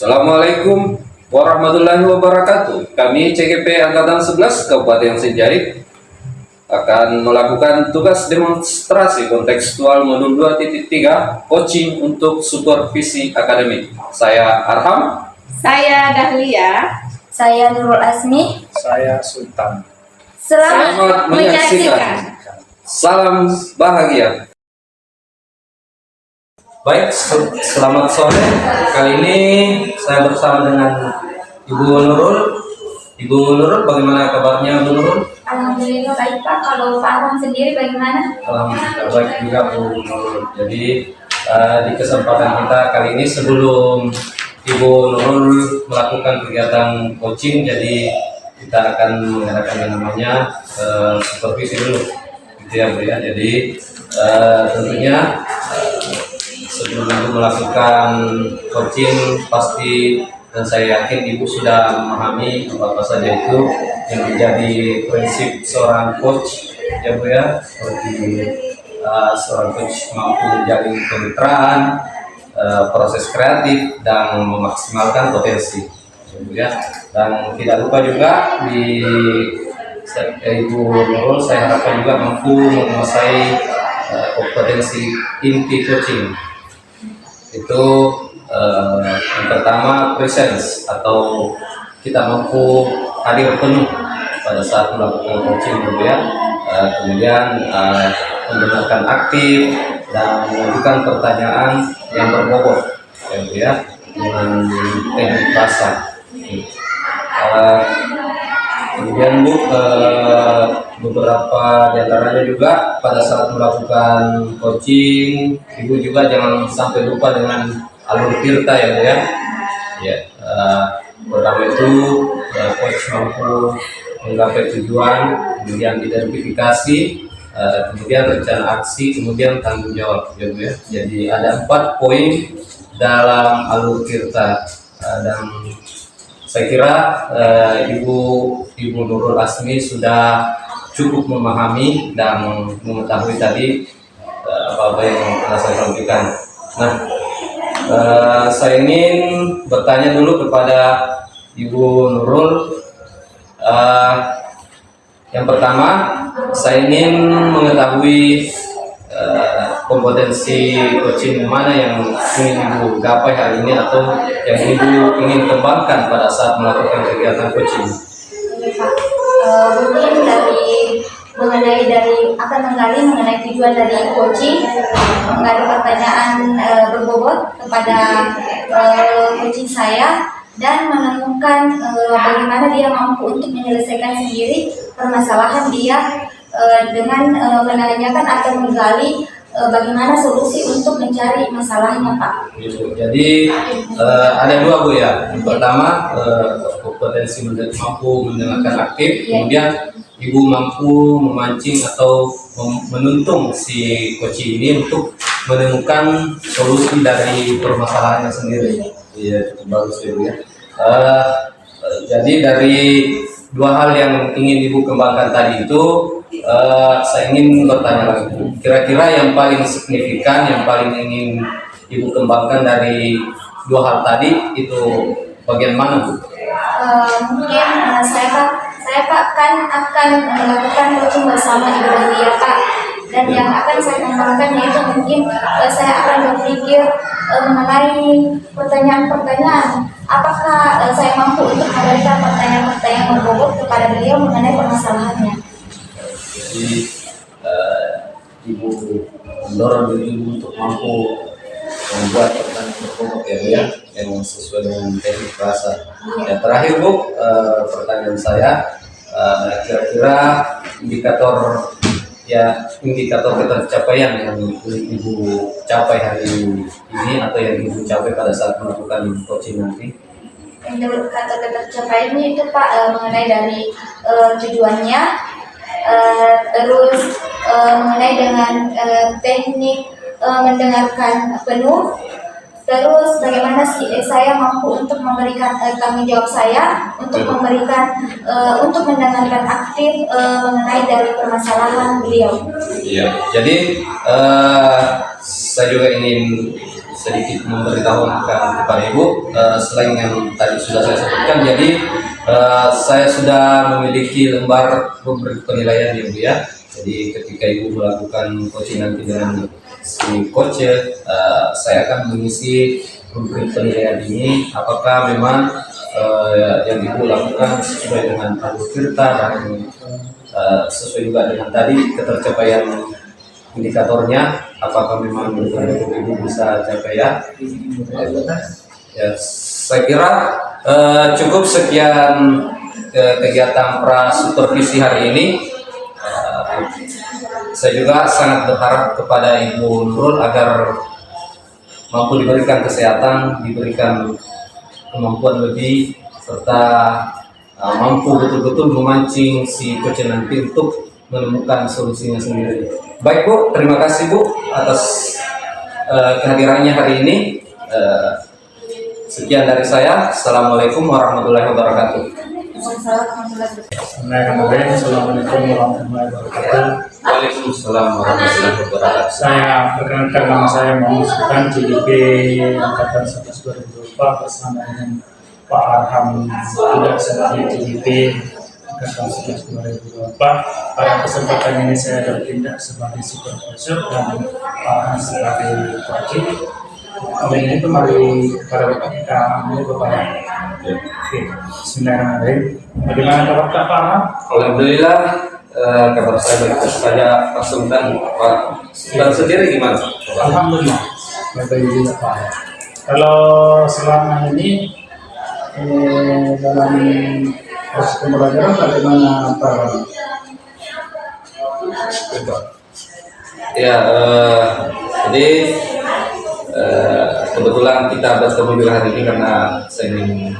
Assalamualaikum warahmatullahi wabarakatuh. Kami CGP Angkatan 11 Kabupaten Sinjai akan melakukan tugas demonstrasi kontekstual modul 2.3 coaching untuk supervisi akademik. Saya Arham. Saya Dahlia. Saya Nurul Asmi. Saya Sultan. Selamat menyaksikan. Salam bahagia. Baik, selamat sore. Kali ini saya bersama dengan Ibu Nurul. Ibu Nurul, bagaimana kabarnya Bu Nurul? Alhamdulillah baik Pak. Kalau Pak Arham sendiri bagaimana? Alhamdulillah baik juga Bu Nurul. Jadi di kesempatan kita kali ini sebelum Ibu Nurul melakukan kegiatan coaching, jadi kita akan mengadakan yang namanya supervisi dulu, gitu ya Bu ya. Jadi tentunya sebelum Ibu melakukan coaching pasti dan saya yakin Ibu sudah memahami apa saja itu yang menjadi prinsip seorang coach ya Bu ya, seperti seorang coach mampu menjalin kemitraan, proses kreatif dan memaksimalkan potensi ya Bu ya. Dan tidak lupa juga di Ibu Nurul saya harapkan juga mampu menguasai kompetensi inti coaching. Itu yang pertama presence, atau kita mampu hadir penuh pada saat melakukan coaching gitu ya. Kemudian mendengarkan aktif dan mengajukan pertanyaan yang berbobot gitu ya, dengan teknik bahasa. Kemudian Bu, beberapa diantaranya juga pada saat melakukan coaching, Ibu juga jangan sampai lupa dengan alur tirta ya Bu ya. Ya, pertama itu coach mampu menggapai tujuan, kemudian identifikasi, kemudian rencana aksi, kemudian tanggung jawab ya Bu ya. Jadi ada 4 poin dalam alur tirta, dan saya kira Ibu Nurul Asmi sudah cukup memahami dan mengetahui tadi apa-apa yang telah saya sampaikan. Nah, saya ingin bertanya dulu kepada Ibu Nurul. Yang pertama, saya ingin mengetahui kompetensi coaching mana yang ingin Ibu gapai hari ini atau yang Ibu ingin kembangkan pada saat melakukan kegiatan coaching. Mungkin akan menggali mengenai tujuan dari coaching, menggali pertanyaan berbobot kepada coaching saya, dan menemukan bagaimana dia mampu untuk menyelesaikan sendiri permasalahan dia dengan menanyakan atau menggali bagaimana solusi untuk mencari masalahnya Pak. Jadi ada 2 Bu ya. Yang pertama kompetensi mampu mendengarkan aktif, kemudian Ibu mampu memancing atau menuntung si coach ini untuk menemukan solusi dari permasalahannya sendiri. Iya, cukup bagus ya Bu ya. Jadi dari 2 hal yang ingin Ibu kembangkan tadi itu, saya ingin bertanya lagi, kira-kira yang paling signifikan, yang paling ingin Ibu kembangkan dari 2 hal tadi itu bagian mana Bu? Mungkin saya Pak kan akan melakukan coaching bersama Ibu Dahlia Pak, dan yang akan saya kembangkan yaitu mungkin saya akan berpikir mengenai pertanyaan-pertanyaan. Apakah saya mampu untuk memberikan pertanyaan-pertanyaan berbobot kepada beliau mengenai permasalahannya? Jadi Ibu mendorong diri Ibu untuk mampu membuat pertanyaan berbobot ya Bu ya, yang sesuai dengan teknik bahasa. Yang terakhir Bu, pertanyaan saya, kira-kira indikator ketercapaian yang Ibu capai hari ini atau yang Ibu capai pada saat melakukan coaching nanti? Kata ketercapaiannya itu Pak mengenai dari tujuannya, terus mengenai dengan teknik mendengarkan penuh, terus bagaimana saya mampu untuk memberikan tanggung jawab saya untuk memberikan untuk mendengarkan aktif mengenai dari permasalahan beliau. Iya, jadi saya juga ingin sedikit memberitahukan kepada Ibu, selain yang tadi sudah saya sebutkan, jadi saya sudah memiliki lembar rubrik penilaian ya Bu ya. Jadi ketika Ibu melakukan coaching nanti dengan si coach, saya akan mengisi rubrik penilaian ini, apakah memang yang Ibu lakukan sesuai dengan alur tirta dan sesuai juga dengan tadi ketercapaian indikatornya, apakah memang Ibu bisa capai ya. Ya, saya kira cukup sekian kegiatan pra supervisi hari ini. Saya juga sangat berharap kepada Ibu Nurul agar mampu diberikan kesehatan, diberikan kemampuan lebih, serta mampu betul-betul memancing si coach nanti untuk menemukan solusinya sendiri. Baik Bu, terima kasih Bu atas kehadirannya hari ini. Sekian dari saya. Assalamualaikum warahmatullahi wabarakatuh. Assalamualaikum warahmatullahi wabarakatuh. Waalaikumsalam warahmatullahi wabarakatuh. Saya perkenalkan, nama saya Muhammad Sultan, CDP Angkatan 11 2024 bersama dengan Pak Arham juga sebagai CDP Angkatan 11 2024. Pada kesempatan ini saya bertindak sebagai supervisor dan Pak Arham sebagai coach. Oleh itu mari para bapak kita ambil kepada Bismillahirrahmanirrahim. Bagaimana kabar Pak Arham? Alhamdulillah, kabar saya baik saja. Pak Sultan, Pak Sultan sendiri gimana? Alhamdulillah, baik juga Pak. Kalau selama ini dalam proses pembelajaran bagaimana Pak? Ya, jadi kebetulan kita bertemu juga hari ini karena saya ingin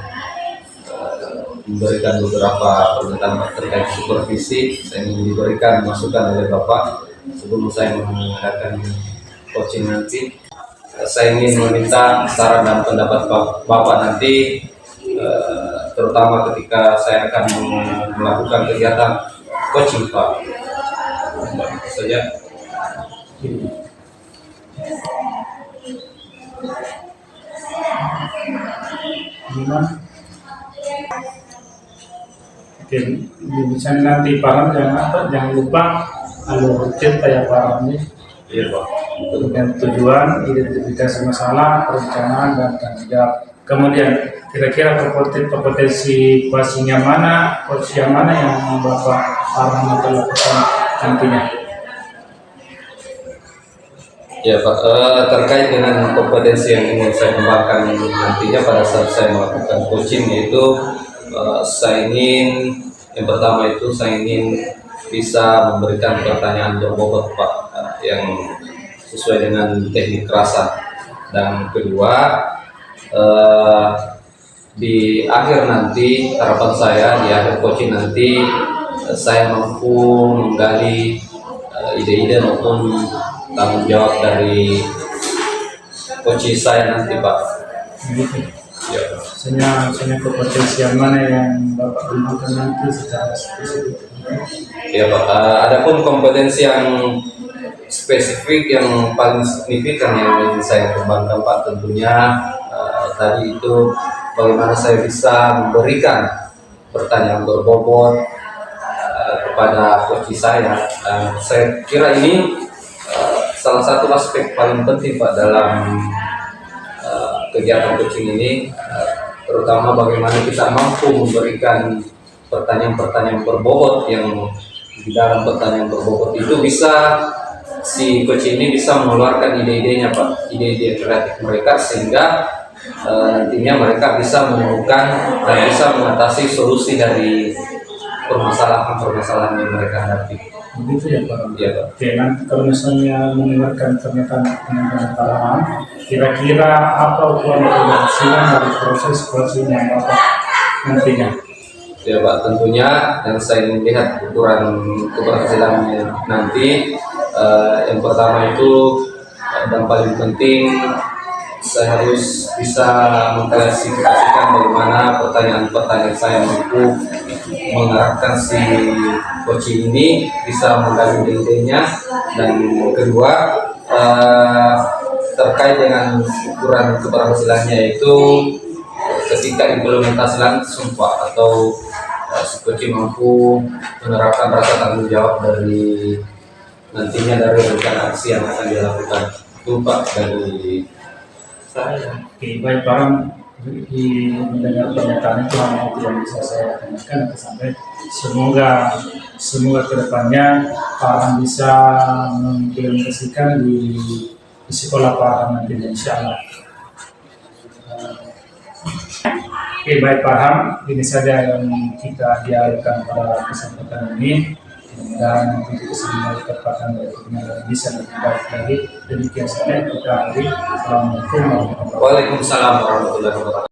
memberikan beberapa pernyataan terkait supervisi. Saya ingin diberikan masukan oleh Bapak sebelum saya mengadakan coaching nanti. Saya ingin meminta saran dan pendapat Bapak nanti, terutama ketika saya akan melakukan kegiatan coaching Pak. Itu saja. Gimana? Oke, bisa nanti paham jangan lupa alur cerita ya Pak ini. Iya Pak. Dengan tujuan, identifikasi masalah, perencanaan dan tanggung jawab. Kemudian kira-kira kompetensi coaching yang mana yang Bapak Arham akan lakukan nantinya? Ya Pak, terkait dengan kompetensi yang ingin saya kembangkan nantinya pada saat saya melakukan coaching, yaitu saya ingin, yang pertama itu saya ingin bisa memberikan pertanyaan berbobot Pak, yang sesuai dengan teknik rasa. Dan kedua, di akhir nanti, harapan saya di akhir coaching nanti saya mampu menggali ide-ide maupun tanggung jawab dari coach saya nanti Pak. Begitu. Ya. Misalnya kompetensi yang mana yang Bapak gunakan nanti secara spesifik? Ya Pak. Adapun kompetensi yang spesifik yang paling signifikan yang ingin saya kembangkan Pak, tentunya tadi itu bagaimana saya bisa memberikan pertanyaan berbobot kepada coach saya. Saya kira ini salah satu aspek paling penting Pak dalam kegiatan coaching ini, terutama bagaimana kita mampu memberikan pertanyaan-pertanyaan berbobot yang di dalam pertanyaan berbobot itu bisa si coach ini bisa mengeluarkan ide-idenya Pak, ide-ide kreatif mereka, sehingga nantinya mereka bisa menemukan dan bisa mengatasi solusi dari permasalahan-permasalahan yang mereka hadapi. Begitu ya Pak. Iya Pak. Oke, nanti kalau misalnya mendengarkan pernyataan Pak Arham, kira-kira apa ukuran keberhasilan dari proses coaching yang Bapak nantinya? Ya Pak, tentunya yang saya ingin lihat ukuran keberhasilannya nanti, yang pertama itu dan paling penting, saya harus bisa mengklasifikasikan bagaimana pertanyaan-pertanyaan saya mampu mengarahkan si coaching ini bisa menggali ide-idenya. Dan kedua, terkait dengan ukuran keberhasilannya itu ketika implementasi langsung Pak, atau si coaching mampu menerapkan rasa tanggung jawab dari nantinya dari rencana aksi yang akan dilakukan itu Pak dari saya. Oke, baik Pak Ram, di mendengar pernyataan itu hanya tidak bisa saya tanyakan sampai semoga kedepannya Pak Ram bisa mengimplementasikan di sekolah Pak Ram nanti insya Allah. Oke, baik Pak Ram, ini saja yang kita dialihkan pada kesempatan ini. Dan untuk kesemua ketepatan berikutnya bisa lebih baik lagi. Demikian saja kita hari. Assalamualaikum warahmatullahi wabarakatuh. Waalaikumsalam warahmatullahi wabarakatuh.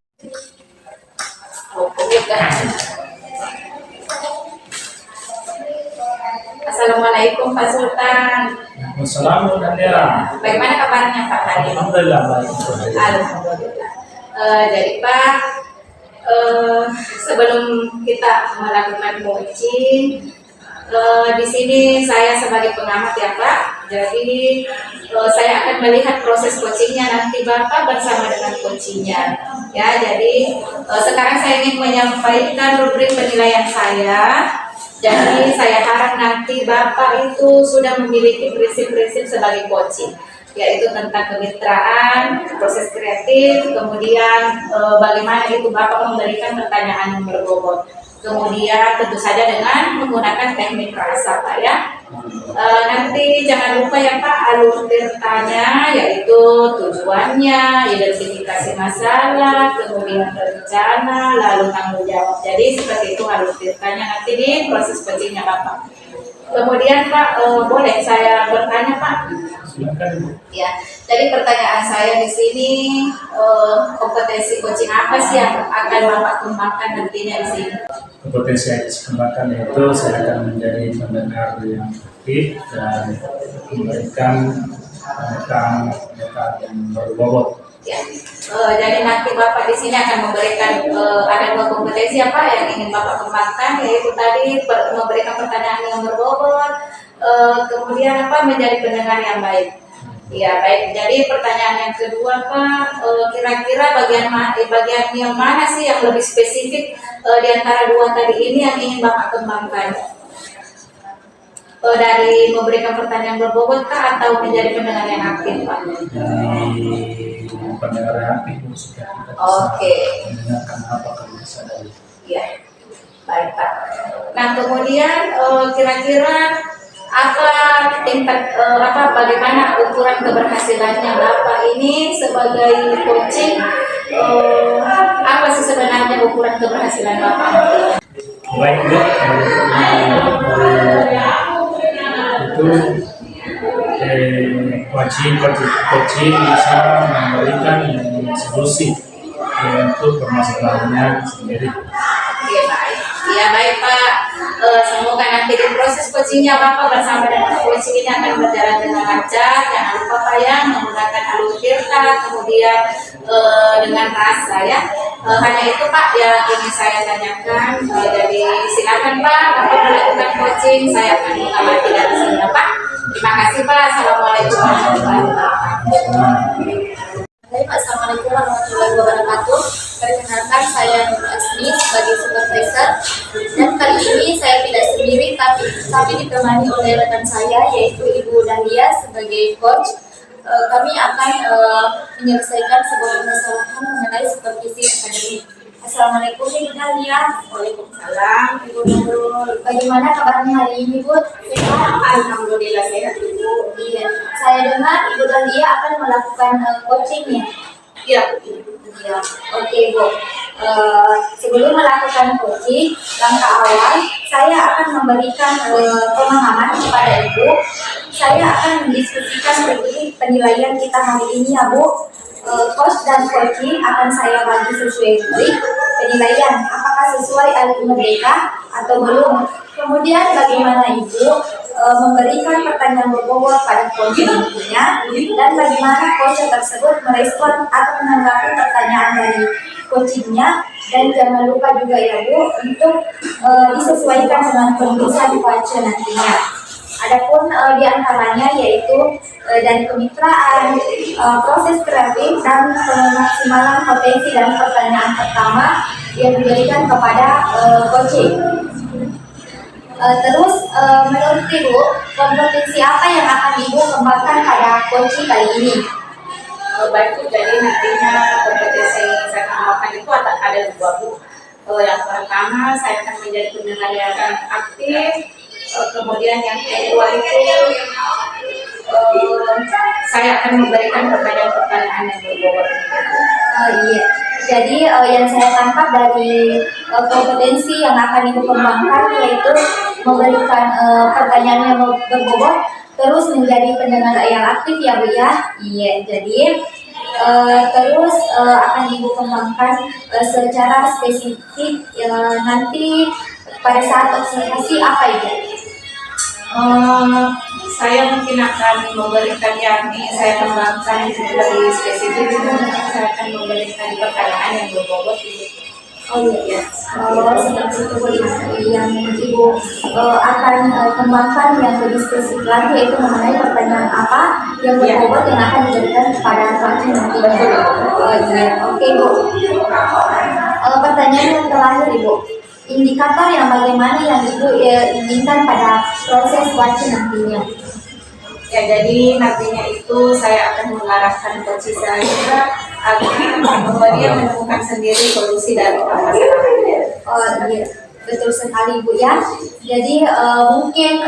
Assalamualaikum Pak Sultan. Assalamualaikum Daniela. Bagaimana kabarnya Pak hari ini? Alhamdulillah baik. Alhamdulillah. Jadi Pak, sebelum kita melakukan coaching, di sini saya sebagai pengamat ya Pak. Jadi saya akan melihat proses coachingnya nanti Bapak bersama dengan coachingnya. Ya, jadi sekarang saya ingin menyampaikan rubrik penilaian saya. Jadi saya harap nanti Bapak itu sudah memiliki prinsip-prinsip sebagai coaching, yaitu tentang kemitraan, proses kreatif, kemudian bagaimana itu Bapak memberikan pertanyaan yang berbobot. Kemudian tentu saja dengan menggunakan teknik rasa Pak ya. Nanti jangan lupa ya Pak alur tirtanya, yaitu tujuannya, identifikasi masalah, kemudian rencana, lalu tanggung jawab. Jadi seperti itu alur tirtanya nanti di proses coachingnya Bapak. Kemudian Pak, boleh saya bertanya Pak? Silakan. Ya, jadi pertanyaan saya di sini, kompetensi coaching apa sih yang akan Bapak kembangkan nantinya di sini? Kompetensi yang dikembangkan yaitu saya akan menjadi pendengar yang aktif dan memberikan pernyataan yang berbobot. Ya, jadi nanti Bapak di sini akan memberikan ada dua kompetensi apa yang ingin Bapak kembangkan, yaitu tadi memberikan pertanyaan yang berbobot, kemudian apa menjadi pendengar yang baik. Ya baik. Jadi pertanyaan yang kedua Pak, kira-kira bagian yang mana sih yang lebih spesifik di antara dua tadi ini yang ingin Bapak kembangkan? Dari memberikan pertanyaan berbobot kah atau menjadi pendengar yang aktif Pak? Dari pendengar yang aktif sudah kita bisa Oke. mendengarkan apa yang bisa dari. Ya, baik Pak. Nah kemudian kira-kira apa tingkat bagaimana ukuran keberhasilannya Bapak ini sebagai coaching? Apa sih sebenarnya ukuran keberhasilan Bapak nanti? Baik Bu, itu coaching bisa memberikan solusi untuk permasalahannya sendiri. Oke baik. Ya baik Pak. Semoga nanti di proses coachingnya Bapak bersama dengan coaching ini akan berjalan dengan lancar. Jangan lupa Pak ya menggunakan alur tirta, kemudian dengan rasa ya. Hanya itu Pak yang ingin saya tanyakan. Jadi silakan Pak, Bapak melakukan coaching. Saya akan mengamati dari sini Pak. Terima kasih Pak. Assalamualaikum warahmatullahi wabarakatuh. Baik, Assalamualaikum warahmatullahi wabarakatuh. Perkenalkan saya Nur Asmi sebagai supervisor, dan kali ini saya tidak sendiri tapi ditemani oleh rekan saya yaitu Ibu Dahlia sebagai coach. Kami akan menyelesaikan sebuah permasalahan mengenai supervisi akademik. Assalamualaikum Ibu Dahlia. Waalaikumsalam Ibu Nurul. Bagaimana kabarnya hari ini Bu? Sehat? Alhamdulillah sehat Ibu. Iya. Saya dengar Ibu Dahlia akan melakukan coaching nih. Ya. Ya, oke Bu. Sebelum melakukan coaching, langkah awal saya akan memberikan pemahaman kepada Ibu. Saya akan mendiskusikan begini penilaian kita hari ini ya Bu. Coach dan coaching akan saya bagi sesuai rubrik penilaian. Apakah sesuai alur merdeka atau belum? Kemudian bagaimana Ibu memberikan pertanyaan berbobot pada coach tentunya, dan bagaimana coach tersebut merespon atau menanggapi pertanyaan dari coachingnya. Dan jangan lupa juga ya Bu untuk disesuaikan dengan kondisi coach nantinya. Adapun di antaranya yaitu dari kemitraan, proses kreatif dan pemaksimalan potensi dan pertanyaan pertama yang diberikan kepada coaching. Terus menurut Ibu, kompetensi apa yang akan Ibu kembangkan pada coaching kali ini? Baik, jadi nantinya kompetensi yang saya kembangkan itu ada dua, Bu. Yang pertama saya akan menjadi pendengar yang aktif, kemudian yang kedua itu saya akan memberikan pertanyaan-pertanyaan yang berbobot. Iya. Jadi yang saya tangkap dari kompetensi yang akan Ibu kembangkan yaitu memberikan pertanyaan yang berbobot, terus menjadi pendengar yang aktif ya Bu ya. Iya. Jadi terus akan Ibu kembangkan secara spesifik nanti pada saat observasi apa itu? Saya mungkin akan memberikan yang ingin saya kembangkan lebih spesifik. Saya akan memberikan pertanyaan yang berbobot. Oh iya, seperti itu Bu, yang Ibu akan kembangkan yang lebih spesifik lagi yaitu mengenai pertanyaan apa yang berbobot yang akan diberikan kepada coaching nantinya. Oh iya, oke Bu. Pertanyaan yang terakhir Ibu, indikator yang bagaimana yang Ibu inginkan pada proses coaching nantinya? Ya, jadi nantinya itu saya akan mengarahkan coach saya agar bahwa dia menemukan sendiri solusi dari permasalahan. Oh iya, betul sekali Bu ya. Jadi mungkin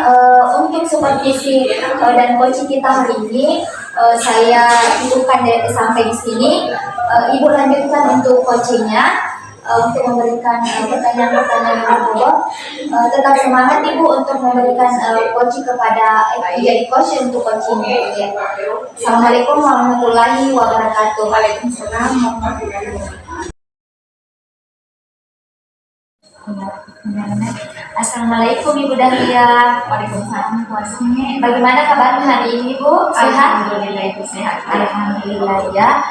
untuk supervisi dan coaching kita hari ini saya cukupkan sampai di sini. Ibu lanjutkan untuk coachingnya. Untuk memberikan pertanyaan-pertanyaan yang berbobot. Tetap semangat Ibu untuk memberikan coaching kepada menjadi coach untuk coaching. Ya. Assalamualaikum warahmatullahi wabarakatuh. Waalaikumsalam warahmatullahi wabarakatuh. Assalamualaikum Ibu Dahlia. Waalaikumsalam warahmatullahi. Bagaimana kabarnya hari ini Bu? Sehat? Alhamdulillah Ibu sehat. Alhamdulillah ya.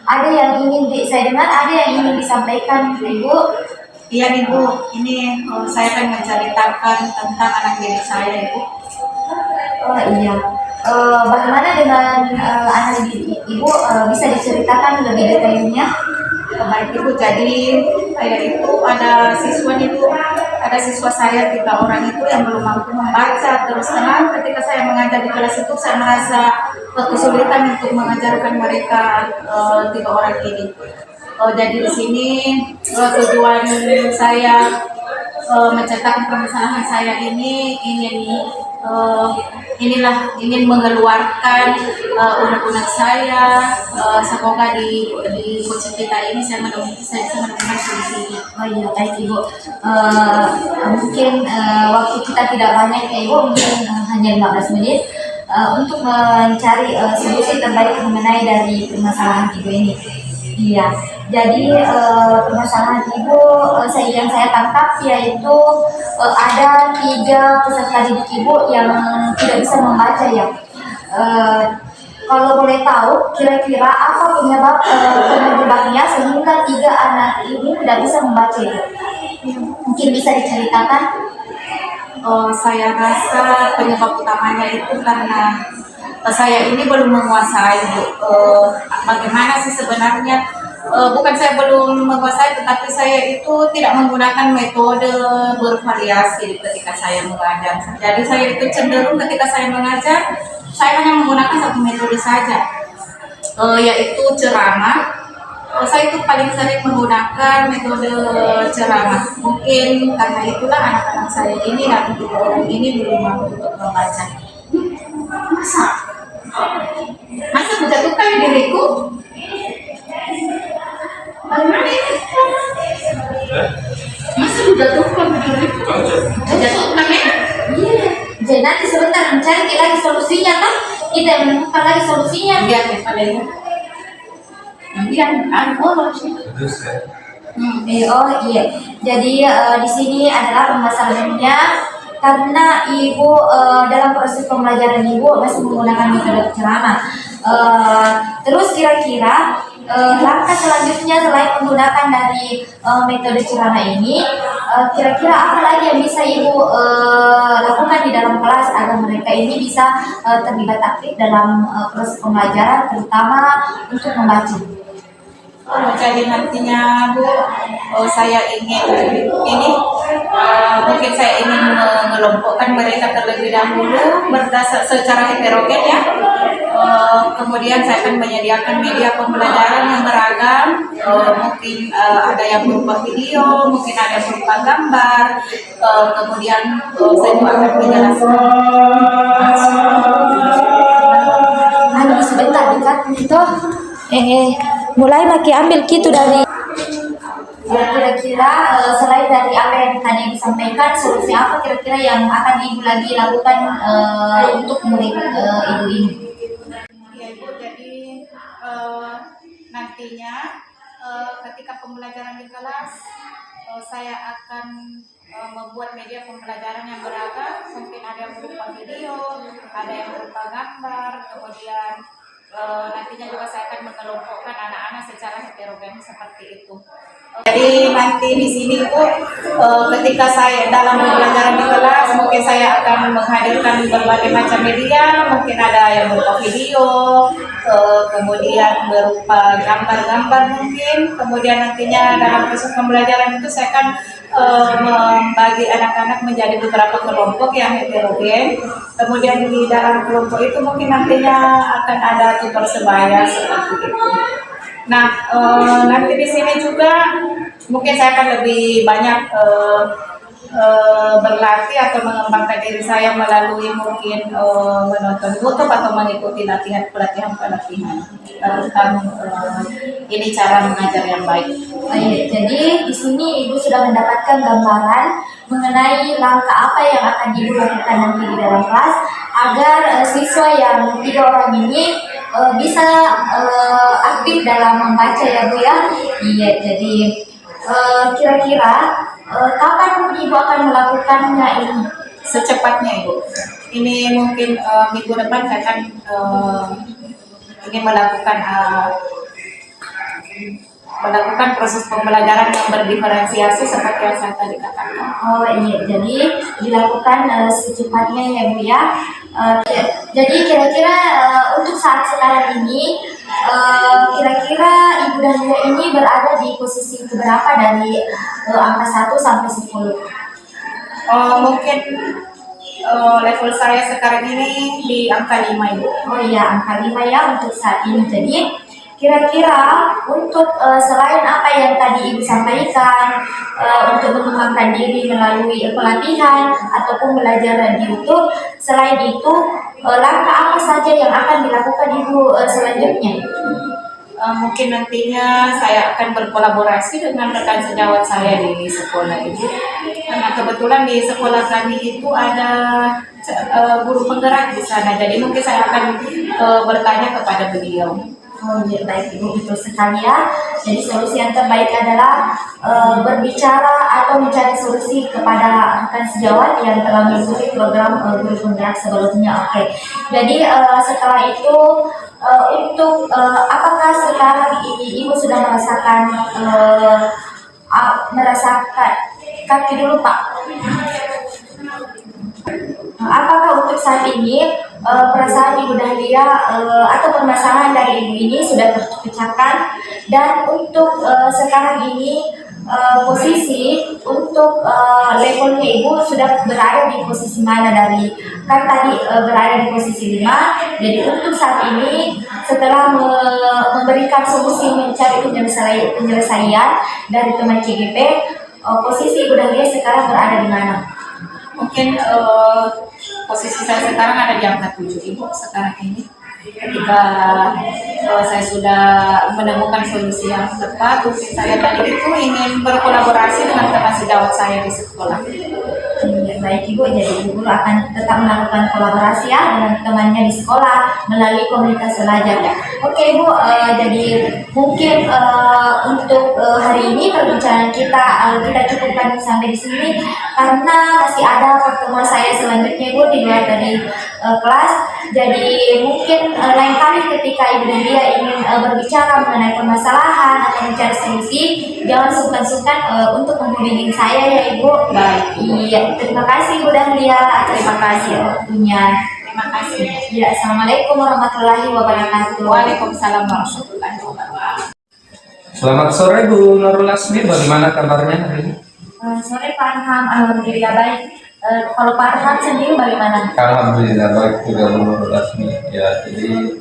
Ada yang ingin saya dengar, ada yang ingin disampaikan Ibu? Iya Ibu, ini saya akan menceritakan tentang anak didik saya Ibu. Oh iya. Bagaimana dengan anak didik Ibu? Bisa diceritakan lebih detailnya? Baik Ibu, jadi saya itu ada siswa saya 3 orang itu yang belum mampu membaca. Terus terang ketika saya mengajar di kelas itu saya merasa kesulitan untuk mengajarkan mereka 3 orang ini. Jadi di sini tujuan saya mencetak permasalahan saya ini ingin mengeluarkan unek-unek saya. Semoga di coaching kita ini saya menemukan solusinya. Oh iya, baik Ibu. Mungkin waktu kita tidak banyak ya Ibu, mungkin hanya 15 menit untuk mencari solusi terbaik mengenai dari permasalahan Ibu ini. Iya, jadi permasalahan Ibu yang saya tangkap yaitu ada 3 peserta didik Ibu yang tidak bisa membaca ya. Kalau boleh tahu, kira-kira apa penyebabnya sehingga 3 anak ini tidak bisa membaca itu? Mungkin bisa diceritakan? Saya rasa penyebab utamanya itu karena saya ini belum menguasai bagaimana sih sebenarnya, bukan saya belum menguasai, tetapi saya itu tidak menggunakan metode bervariasi ketika saya mengajar. Jadi saya itu cenderung ketika saya mengajar, saya hanya menggunakan satu metode saja, yaitu ceramah. Saya itu paling sering menggunakan metode ceramah. Mungkin karena itulah anak-anak saya ini dan orang ini belum mampu untuk membaca. Masa menjatuhkan diriku? Bagaimana ini? Masa menjatuhkan diriku? Menjatuhkan ya? Iya. Jadi nanti sebentar mencari lagi solusinya kan? Kita menemukan lagi solusinya. Biar ya pada ini. Biar Oh iya. Jadi di sini adalah permasalahannya karena Ibu dalam proses pembelajaran Ibu masih menggunakan metode ceramah. Terus kira-kira langkah selanjutnya selain menggunakan dari metode Cirana ini, kira-kira apa lagi yang bisa Ibu lakukan di dalam kelas agar mereka ini bisa terlibat aktif dalam proses pembelajaran, terutama untuk membaca? Jadi nantinya Bu, saya ingin mungkin saya ingin mengelompokkan mereka terlebih dahulu secara heterogen ya. Kemudian saya akan menyediakan media pembelajaran yang beragam, mungkin ada yang berupa video, mungkin ada yang berupa gambar. Kemudian saya juga akan menjelaskan. Sebentar dekat itu. Mulai lagi ambil gitu dari. Ya, kira-kira selain dari apa yang tadi disampaikan, solusi apa kira-kira yang akan Ibu lagi lakukan untuk murid Ibu ini? Ya Ibu, jadi nantinya ketika pembelajaran di kelas, saya akan membuat media pembelajaran yang beragam, mungkin ada yang berupa video, ada yang berupa gambar, kemudian nantinya juga saya akan mengelompokkan anak-anak secara heterogen seperti itu. Jadi nanti di sini Bu, ketika saya dalam pembelajaran di kelas, mungkin saya akan menghadirkan berbagai macam media, mungkin ada yang berupa video, kemudian berupa gambar-gambar mungkin, kemudian nantinya dalam proses pembelajaran itu saya akan membagi anak-anak menjadi beberapa kelompok yang heterogen. Kemudian di dalam kelompok itu mungkin nantinya akan ada tutor sebaya seperti itu. Nah, nanti di sini juga mungkin saya akan lebih banyak berlatih atau mengembangkan diri saya melalui mungkin menonton YouTube atau mengikuti pelatihan tentang ini cara mengajar yang baik. Jadi di sini Ibu sudah mendapatkan gambaran mengenai langkah apa yang akan Ibu lakukan nanti di dalam kelas agar siswa yang 3 orang ini bisa aktif dalam membaca ya Bu ya. Iya, jadi kira-kira kapan Ibu akan melakukannya ini? Secepatnya Ibu. Ini mungkin minggu depan saya akan ingin melakukan proses pembelajaran yang berdiferensiasi seperti yang saya tadi katakan. Oh iya, jadi dilakukan secepatnya ya Bu ya. Jadi kira-kira untuk saat sekarang ini, kira-kira Ibu Dahlia ini berada di posisi keberapa dari angka 1 sampai 10? Mungkin level saya sekarang ini di angka 5 Ibu. Oh iya, angka 5 ya untuk saat ini. Jadi kira-kira untuk selain apa yang tadi Ibu sampaikan, untuk mengembangkan diri melalui pelatihan ataupun belajar di YouTube, selain itu langkah apa saja yang akan dilakukan Ibu selanjutnya? Mungkin nantinya saya akan berkolaborasi dengan rekan sejawat saya di sekolah Ibu. Karena kebetulan di sekolah kami itu ada guru penggerak di sana, jadi mungkin saya akan bertanya kepada beliau. Oh iya, baik Ibu, betul sekali ya. Jadi solusi yang terbaik adalah berbicara atau mencari solusi kepada rekan sejawat yang telah mengikuti program guru penggerak sebelumnya. Oke. Jadi setelah itu untuk apakah sekarang Ibu sudah merasakan kaki dulu Pak? Apakah untuk saat ini perasaan Ibu Dahlia atau permasalahan dari Ibu ini sudah terpecahkan, dan untuk sekarang ini posisi untuk levelnya Ibu sudah berada di posisi mana? Dari kan tadi berada di posisi 5, jadi untuk saat ini setelah memberikan solusi mencari penyelesaian dari teman CGP, posisi Ibu Dahlia sekarang berada di mana? Mungkin posisi saya sekarang ada di angka 7 Ibu sekarang ini. Ketika saya sudah menemukan solusi yang tepat, mungkin saya tadi itu ingin berkolaborasi dengan teman sejawat saya di sekolah. Baik Ibu, jadi Ibu akan tetap melakukan kolaborasi ya dengan temannya di sekolah melalui komunitas belajar ya. Oke Ibu, jadi mungkin untuk hari ini perbincangan kita cukupkan sampai di sini, karena masih ada pertemuan saya selanjutnya Ibu di luar dari kelas. Jadi mungkin lain kali ketika ketika ibu dan dia ingin berbicara mengenai permasalahan atau mencari solusi, jangan sungkan-sungkan untuk menghubungi saya ya ibu. Baik. Iya, terima kasih ibu Dahlia atas Terima kasih. waktunya. Terima kasih. Ya, assalamualaikum warahmatullahi wabarakatuh. Waalaikumsalam warahmatullahi wabarakatuh. Selamat sore Bu Nurul Asmi, bagaimana kabarnya hari ini? Sore Pak Arham, alhamdulillah baik. Kalau Pak Arham sendiri bagaimana? Alhamdulillah baik juga Bu Nurul Asmi. Ya, jadi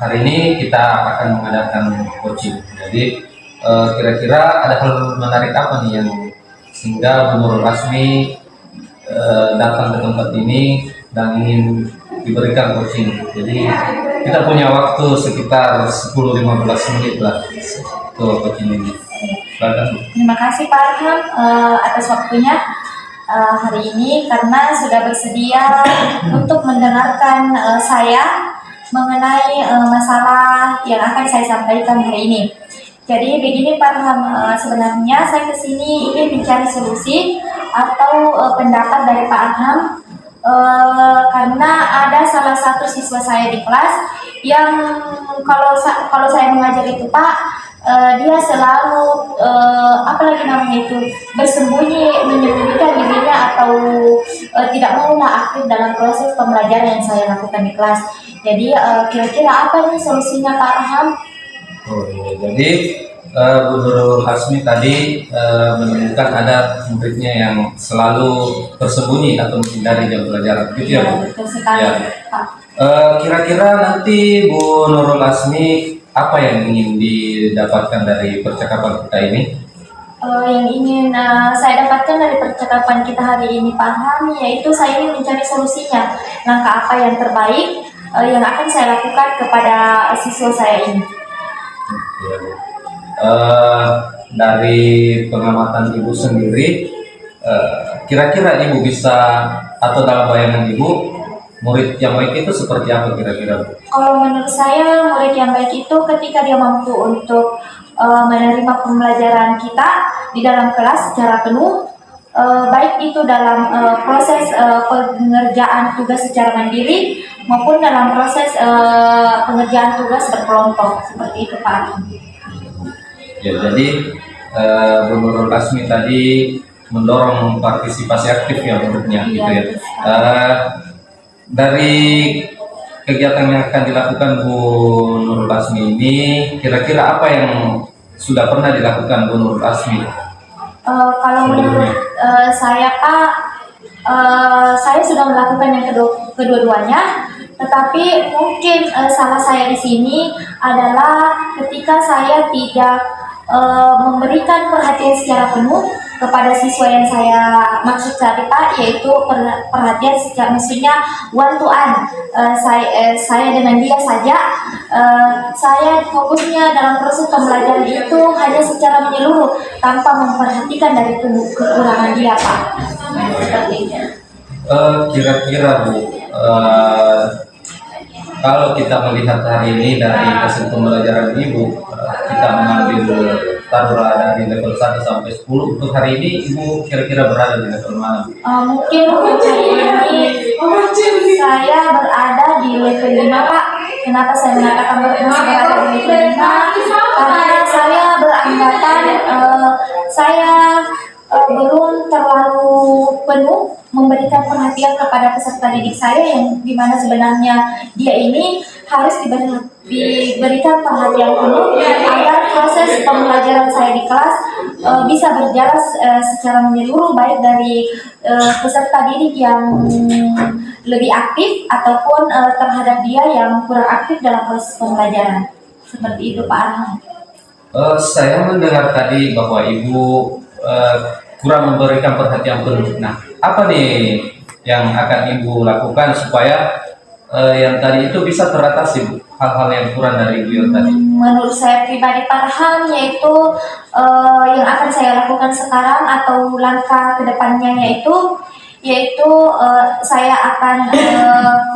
hari ini kita akan mengadakan coaching. Jadi kira-kira ada hal menarik apa nih yang sehingga Bu Nurul Asmi datang ke tempat ini dan ingin diberikan coaching. Jadi kita punya waktu sekitar 10-15 menit lah untuk coaching ini. Silakan Bu. Terima kasih Pak Arham atas waktunya hari ini karena sudah bersedia untuk mendengarkan saya mengenai masalah yang akan saya sampaikan hari ini. Jadi begini Pak Arham, sebenarnya saya kesini ingin mencari solusi atau pendapat dari Pak Arham karena ada salah satu siswa saya di kelas yang kalau saya mengajar itu Pak, dia selalu apalagi namanya itu bersembunyi, menyembunyikan dirinya atau tidak maulah aktif dalam proses pembelajaran yang saya lakukan di kelas. Jadi kira-kira apa nih solusinya Pak Arham? Oh iya, jadi Bu Nurul Hasmi tadi menemukan ada muridnya yang selalu tersembunyi atau menghindari jam pelajaran, gitu ya Bu? Betul sekali Ya. Pak. Kira-kira nanti Bu Nurul Hasmi apa yang ingin didapatkan dari percakapan kita ini? Yang ingin saya dapatkan dari percakapan kita hari ini Pak Arham, yaitu saya ingin mencari solusinya, langkah apa yang terbaik yang akan saya lakukan kepada siswa saya ini. Ya, Bu. Dari pengamatan Ibu sendiri, kira-kira Ibu bisa atau dalam bayangan Ibu, murid yang baik itu seperti apa kira-kira, Bu? Kalau menurut saya murid yang baik itu ketika dia mampu untuk menerima pembelajaran kita di dalam kelas secara penuh, baik itu dalam proses pengerjaan tugas secara mandiri maupun dalam proses pengerjaan tugas berkelompok, seperti itu Pak Arham. Ya, jadi Bu Nurul Asmi tadi mendorong partisipasi aktif ya muridnya, Iya, gitu ya. betul sekali. Dari kegiatan yang akan dilakukan Bu Nurul Asmi ini, kira-kira apa yang sudah pernah dilakukan Bu Nurul Asmi? Kalau menurut saya Pak, saya sudah melakukan yang kedua-duanya, tetapi mungkin salah saya di sini adalah ketika saya tidak memberikan perhatian secara penuh kepada siswa yang saya maksud tadi Pak, yaitu perhatian secara maksudnya one to one. Saya dengan dia saja, saya fokusnya dalam proses pembelajaran itu hanya secara menyeluruh tanpa memperhatikan dari kekurangan dia Pak. Seperti itu. Kira-kira Bu, kalau kita melihat hari ini dari hasil pembelajaran Ibu, kita mengambil taruhlah dari level 1 sampai 10, untuk hari ini Ibu kira-kira berada di level mana, Bu? Mungkin untuk hari ini saya berada di level 5 Pak. Kenapa saya mengatakan masih berada di level 5? Karena saya beranggapan saya belum terlalu penuh memberikan perhatian kepada peserta didik saya yang dimana sebenarnya dia ini harus diberikan perhatian penuh agar proses pembelajaran saya di kelas bisa berjalan secara menyeluruh, baik dari peserta didik yang lebih aktif ataupun terhadap dia yang kurang aktif dalam proses pembelajaran. Seperti itu Pak Arham. Saya mendengar tadi bahwa Ibu kurang memberikan perhatian penuh. Nah, apa nih yang akan Ibu lakukan supaya yang tadi itu bisa teratasi, Bu, hal-hal yang kurang dari beliau tadi? Menurut saya pribadi Pak Arham, yaitu yang akan saya lakukan sekarang atau langkah kedepannya yaitu saya akan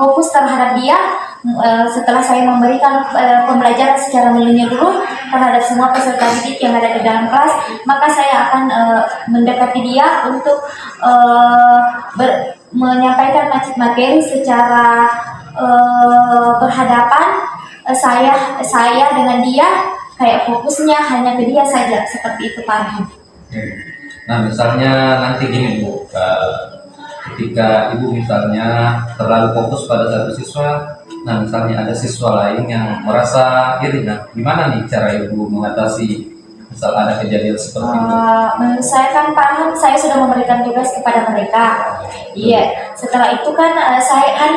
fokus terhadap dia. Setelah saya memberikan pembelajaran secara menyeluruh terhadap semua peserta didik yang ada di dalam kelas, maka saya akan mendekati dia untuk menyampaikan materi secara berhadapan, saya dengan dia kayak fokusnya hanya ke dia saja, seperti itu Pak Arham. Nah, misalnya nanti gini Bu, ketika Ibu misalnya terlalu fokus pada satu siswa, nah misalnya ada siswa lain yang merasa iri, nah gimana nih cara Ibu mengatasi misal ada kejadian seperti itu? Menurut saya kan Pak Arham, saya sudah memberikan tugas kepada mereka. Iya, setelah itu kan saya kan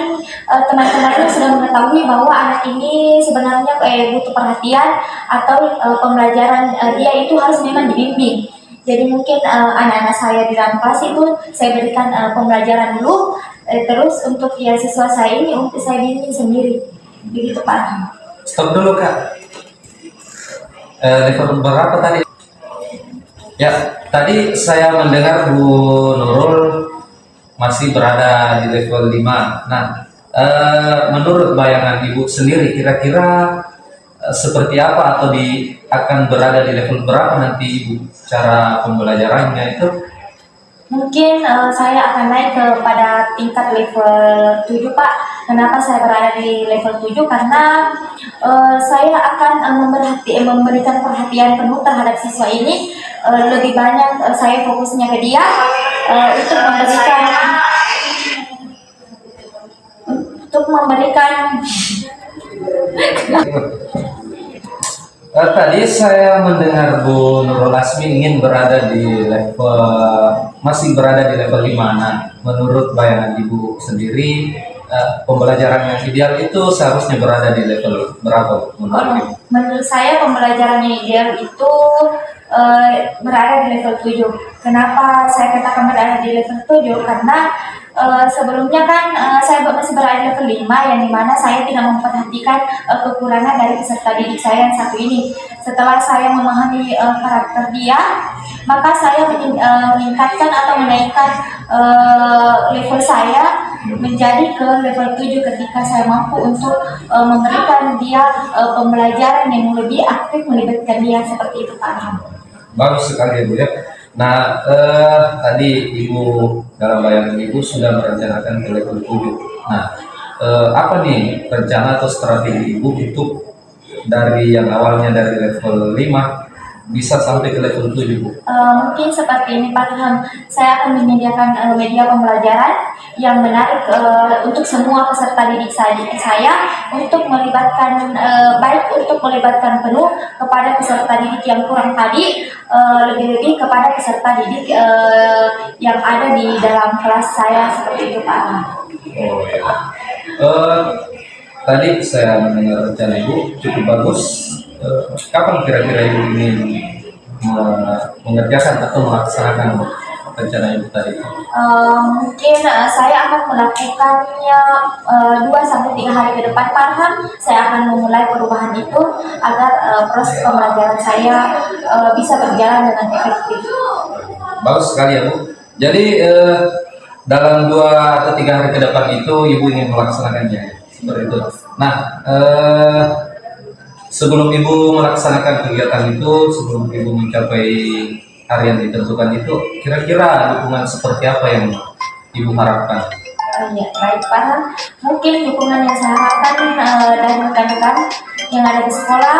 teman-temannya sudah mengetahui bahwa anak ini sebenarnya butuh perhatian atau pembelajaran dia itu harus memang dibimbing. Jadi mungkin anak-anak saya di dalam kelas itu saya berikan pembelajaran dulu, terus untuk ya siswa saya ini untuk saya bimbing sendiri. Begitu Pak Arham. Stop dulu Kak. Level berapa tadi? Ya, tadi saya mendengar Bu Nurul masih berada di level 5. Nah, menurut bayangan Ibu sendiri kira-kira seperti apa atau akan berada di level berapa nanti Ibu cara pembelajarannya itu? Mungkin saya akan naik kepada tingkat level 7 Pak. Kenapa saya berada di level 7? Karena saya akan memberikan perhatian penuh terhadap siswa ini. Lebih banyak saya fokusnya ke dia untuk memberikan Tadi saya mendengar Bu Nurul Asmi ingin berada di level, masih berada di level 5. Nah, menurut bayangan Ibu sendiri, pembelajaran yang ideal itu seharusnya berada di level berapa menurut Ibu? Menurut saya pembelajaran yang ideal itu berada di level 7. Kenapa saya katakan berada di level 7? Karena sebelumnya kan saya masih berada di level 5, yang dimana saya tidak memperhatikan kekurangan dari peserta didik saya yang satu ini. Setelah saya memahami karakter dia, maka saya meningkatkan atau menaikkan level saya menjadi ke level 7 ketika saya mampu untuk memberikan dia pembelajaran yang lebih aktif, melibatkan dia, seperti itu Pak Arham. Bagus sekali Bu ya. Nah, tadi Ibu dalam bayangan Ibu sudah merencanakan ke level 7. Nah, apa nih rencana atau strategi Ibu untuk dari yang awalnya dari level 5 bisa sampai ke level 7 Bu? Mungkin seperti ini Pak Ilham, saya akan menyediakan media pembelajaran yang menarik untuk semua peserta didik saya untuk melibatkan baik untuk melibatkan penuh kepada peserta didik yang kurang tadi, lebih-lebih kepada peserta didik yang ada di dalam kelas saya, seperti itu Pak Ilham. Oh ya. Tadi saya mendengar rencana Ibu cukup bagus. Kapan kira-kira Ibu ingin mengerjakan atau melaksanakan rencana Ibu tadi? Mungkin saya akan melakukannya 2-3 hari ke depan Pak Arham. Saya akan memulai perubahan itu agar proses pembelajaran saya bisa berjalan dengan efektif. Bagus sekali ya Bu. Jadi dalam 2 atau 3 hari ke depan itu Ibu ingin melaksanakannya seperti itu. Nah, sebelum Ibu melaksanakan kegiatan itu, sebelum Ibu mencapai hari yang ditentukan itu, kira-kira dukungan seperti apa yang Ibu harapkan? Ya, baik Pak Arham. Mungkin dukungan yang saya harapkan dari rekan-rekan yang ada di sekolah,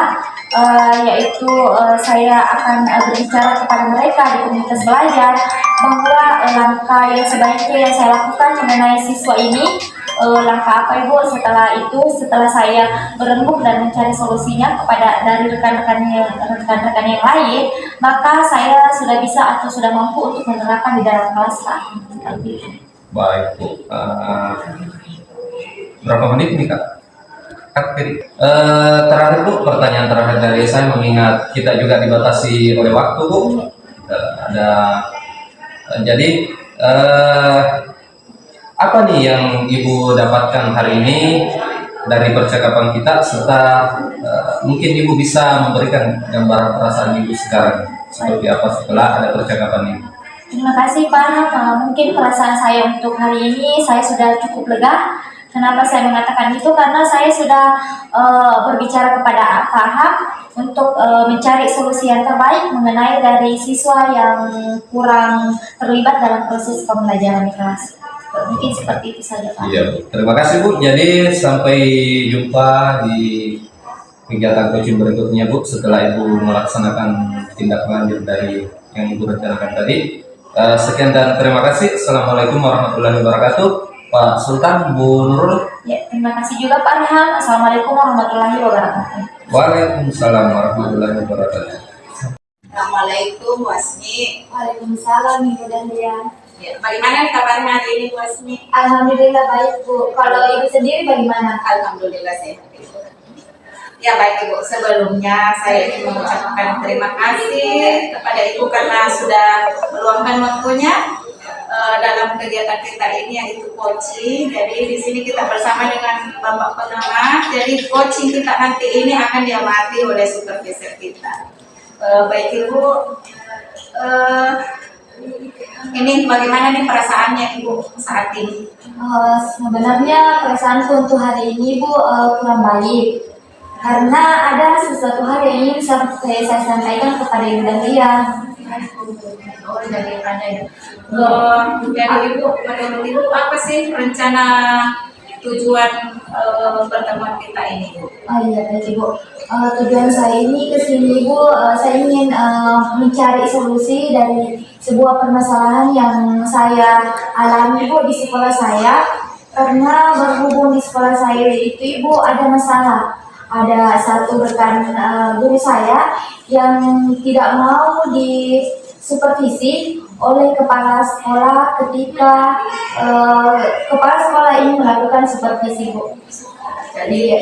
yaitu saya akan berbicara kepada mereka di komunitas belajar bahwa langkah yang sebaiknya yang saya lakukan mengenai siswa ini, langkah apa Ibu. Setelah itu, setelah saya berembuk dan mencari solusinya kepada dari rekan-rekan yang lain, maka saya sudah bisa atau sudah mampu untuk menerapkan di dalam kelas Pak. Baik Bu. Berapa menit nih Kak? Terakhir Bu, pertanyaan terakhir dari saya, mengingat kita juga dibatasi oleh waktu Bu. Jadi apa nih yang Ibu dapatkan hari ini dari percakapan kita, serta mungkin Ibu bisa memberikan gambaran perasaan Ibu sekarang seperti apa setelah ada percakapan ini? Terima kasih Pak. Mungkin perasaan saya untuk hari ini saya sudah cukup lega. Kenapa saya mengatakan itu? Karena saya sudah berbicara kepada Pak Arham untuk mencari solusi yang terbaik mengenai dari siswa yang kurang terlibat dalam proses pembelajaran di kelas. Mungkin seperti itu saja Pak. Iya, Bu. Terima kasih Bu. Jadi sampai jumpa di kegiatan coaching berikutnya Bu, setelah Ibu melaksanakan tindak lanjut dari yang Ibu rencanakan tadi. Sekian dan terima kasih. Assalamualaikum warahmatullahi wabarakatuh. Pak Sultan, Bu Nurul. Ya, terima kasih juga Pak Rehan. Assalamualaikum warahmatullahi wabarakatuh. Waalaikumsalam warahmatullahi wabarakatuh. Assalamualaikum Wasmi. Waalaikumsalam Ibu dan Dia. Ya, bagaimana nih kabarnya hari ini Bu Wasmi? Alhamdulillah baik Bu. Kalau Ibu sendiri bagaimana? Alhamdulillah sehat. Ya baik Ibu, sebelumnya saya ingin mengucapkan terima kasih kepada Ibu karena sudah meluangkan waktunya dalam kegiatan kita ini yaitu coaching. Jadi di sini kita bersama dengan Bapak Pengamat. Jadi coaching kita nanti ini akan diamati oleh supervisor kita. Baik Ibu, ini bagaimana nih perasaannya Ibu saat ini? Sebenarnya perasaanku untuk hari ini Bu kurang baik. Karena ada sesuatu hal yang ingin saya sampaikan kepada Ibu dan Dia. Oh, jadi ada ya. Jadi Ibu, menurut Ibu apa sih rencana tujuan pertemuan kita ini Bu? Oh iya baik Ibu. Tujuan saya ini ke sini Ibu, saya ingin mencari solusi dari sebuah permasalahan yang saya alami Bu di sekolah saya. Karena berhubung di sekolah saya itu Ibu ada masalah. Ada satu rekan guru saya yang tidak mau disupervisi oleh kepala sekolah ketika kepala sekolah ini melakukan supervisi Bu. Jadi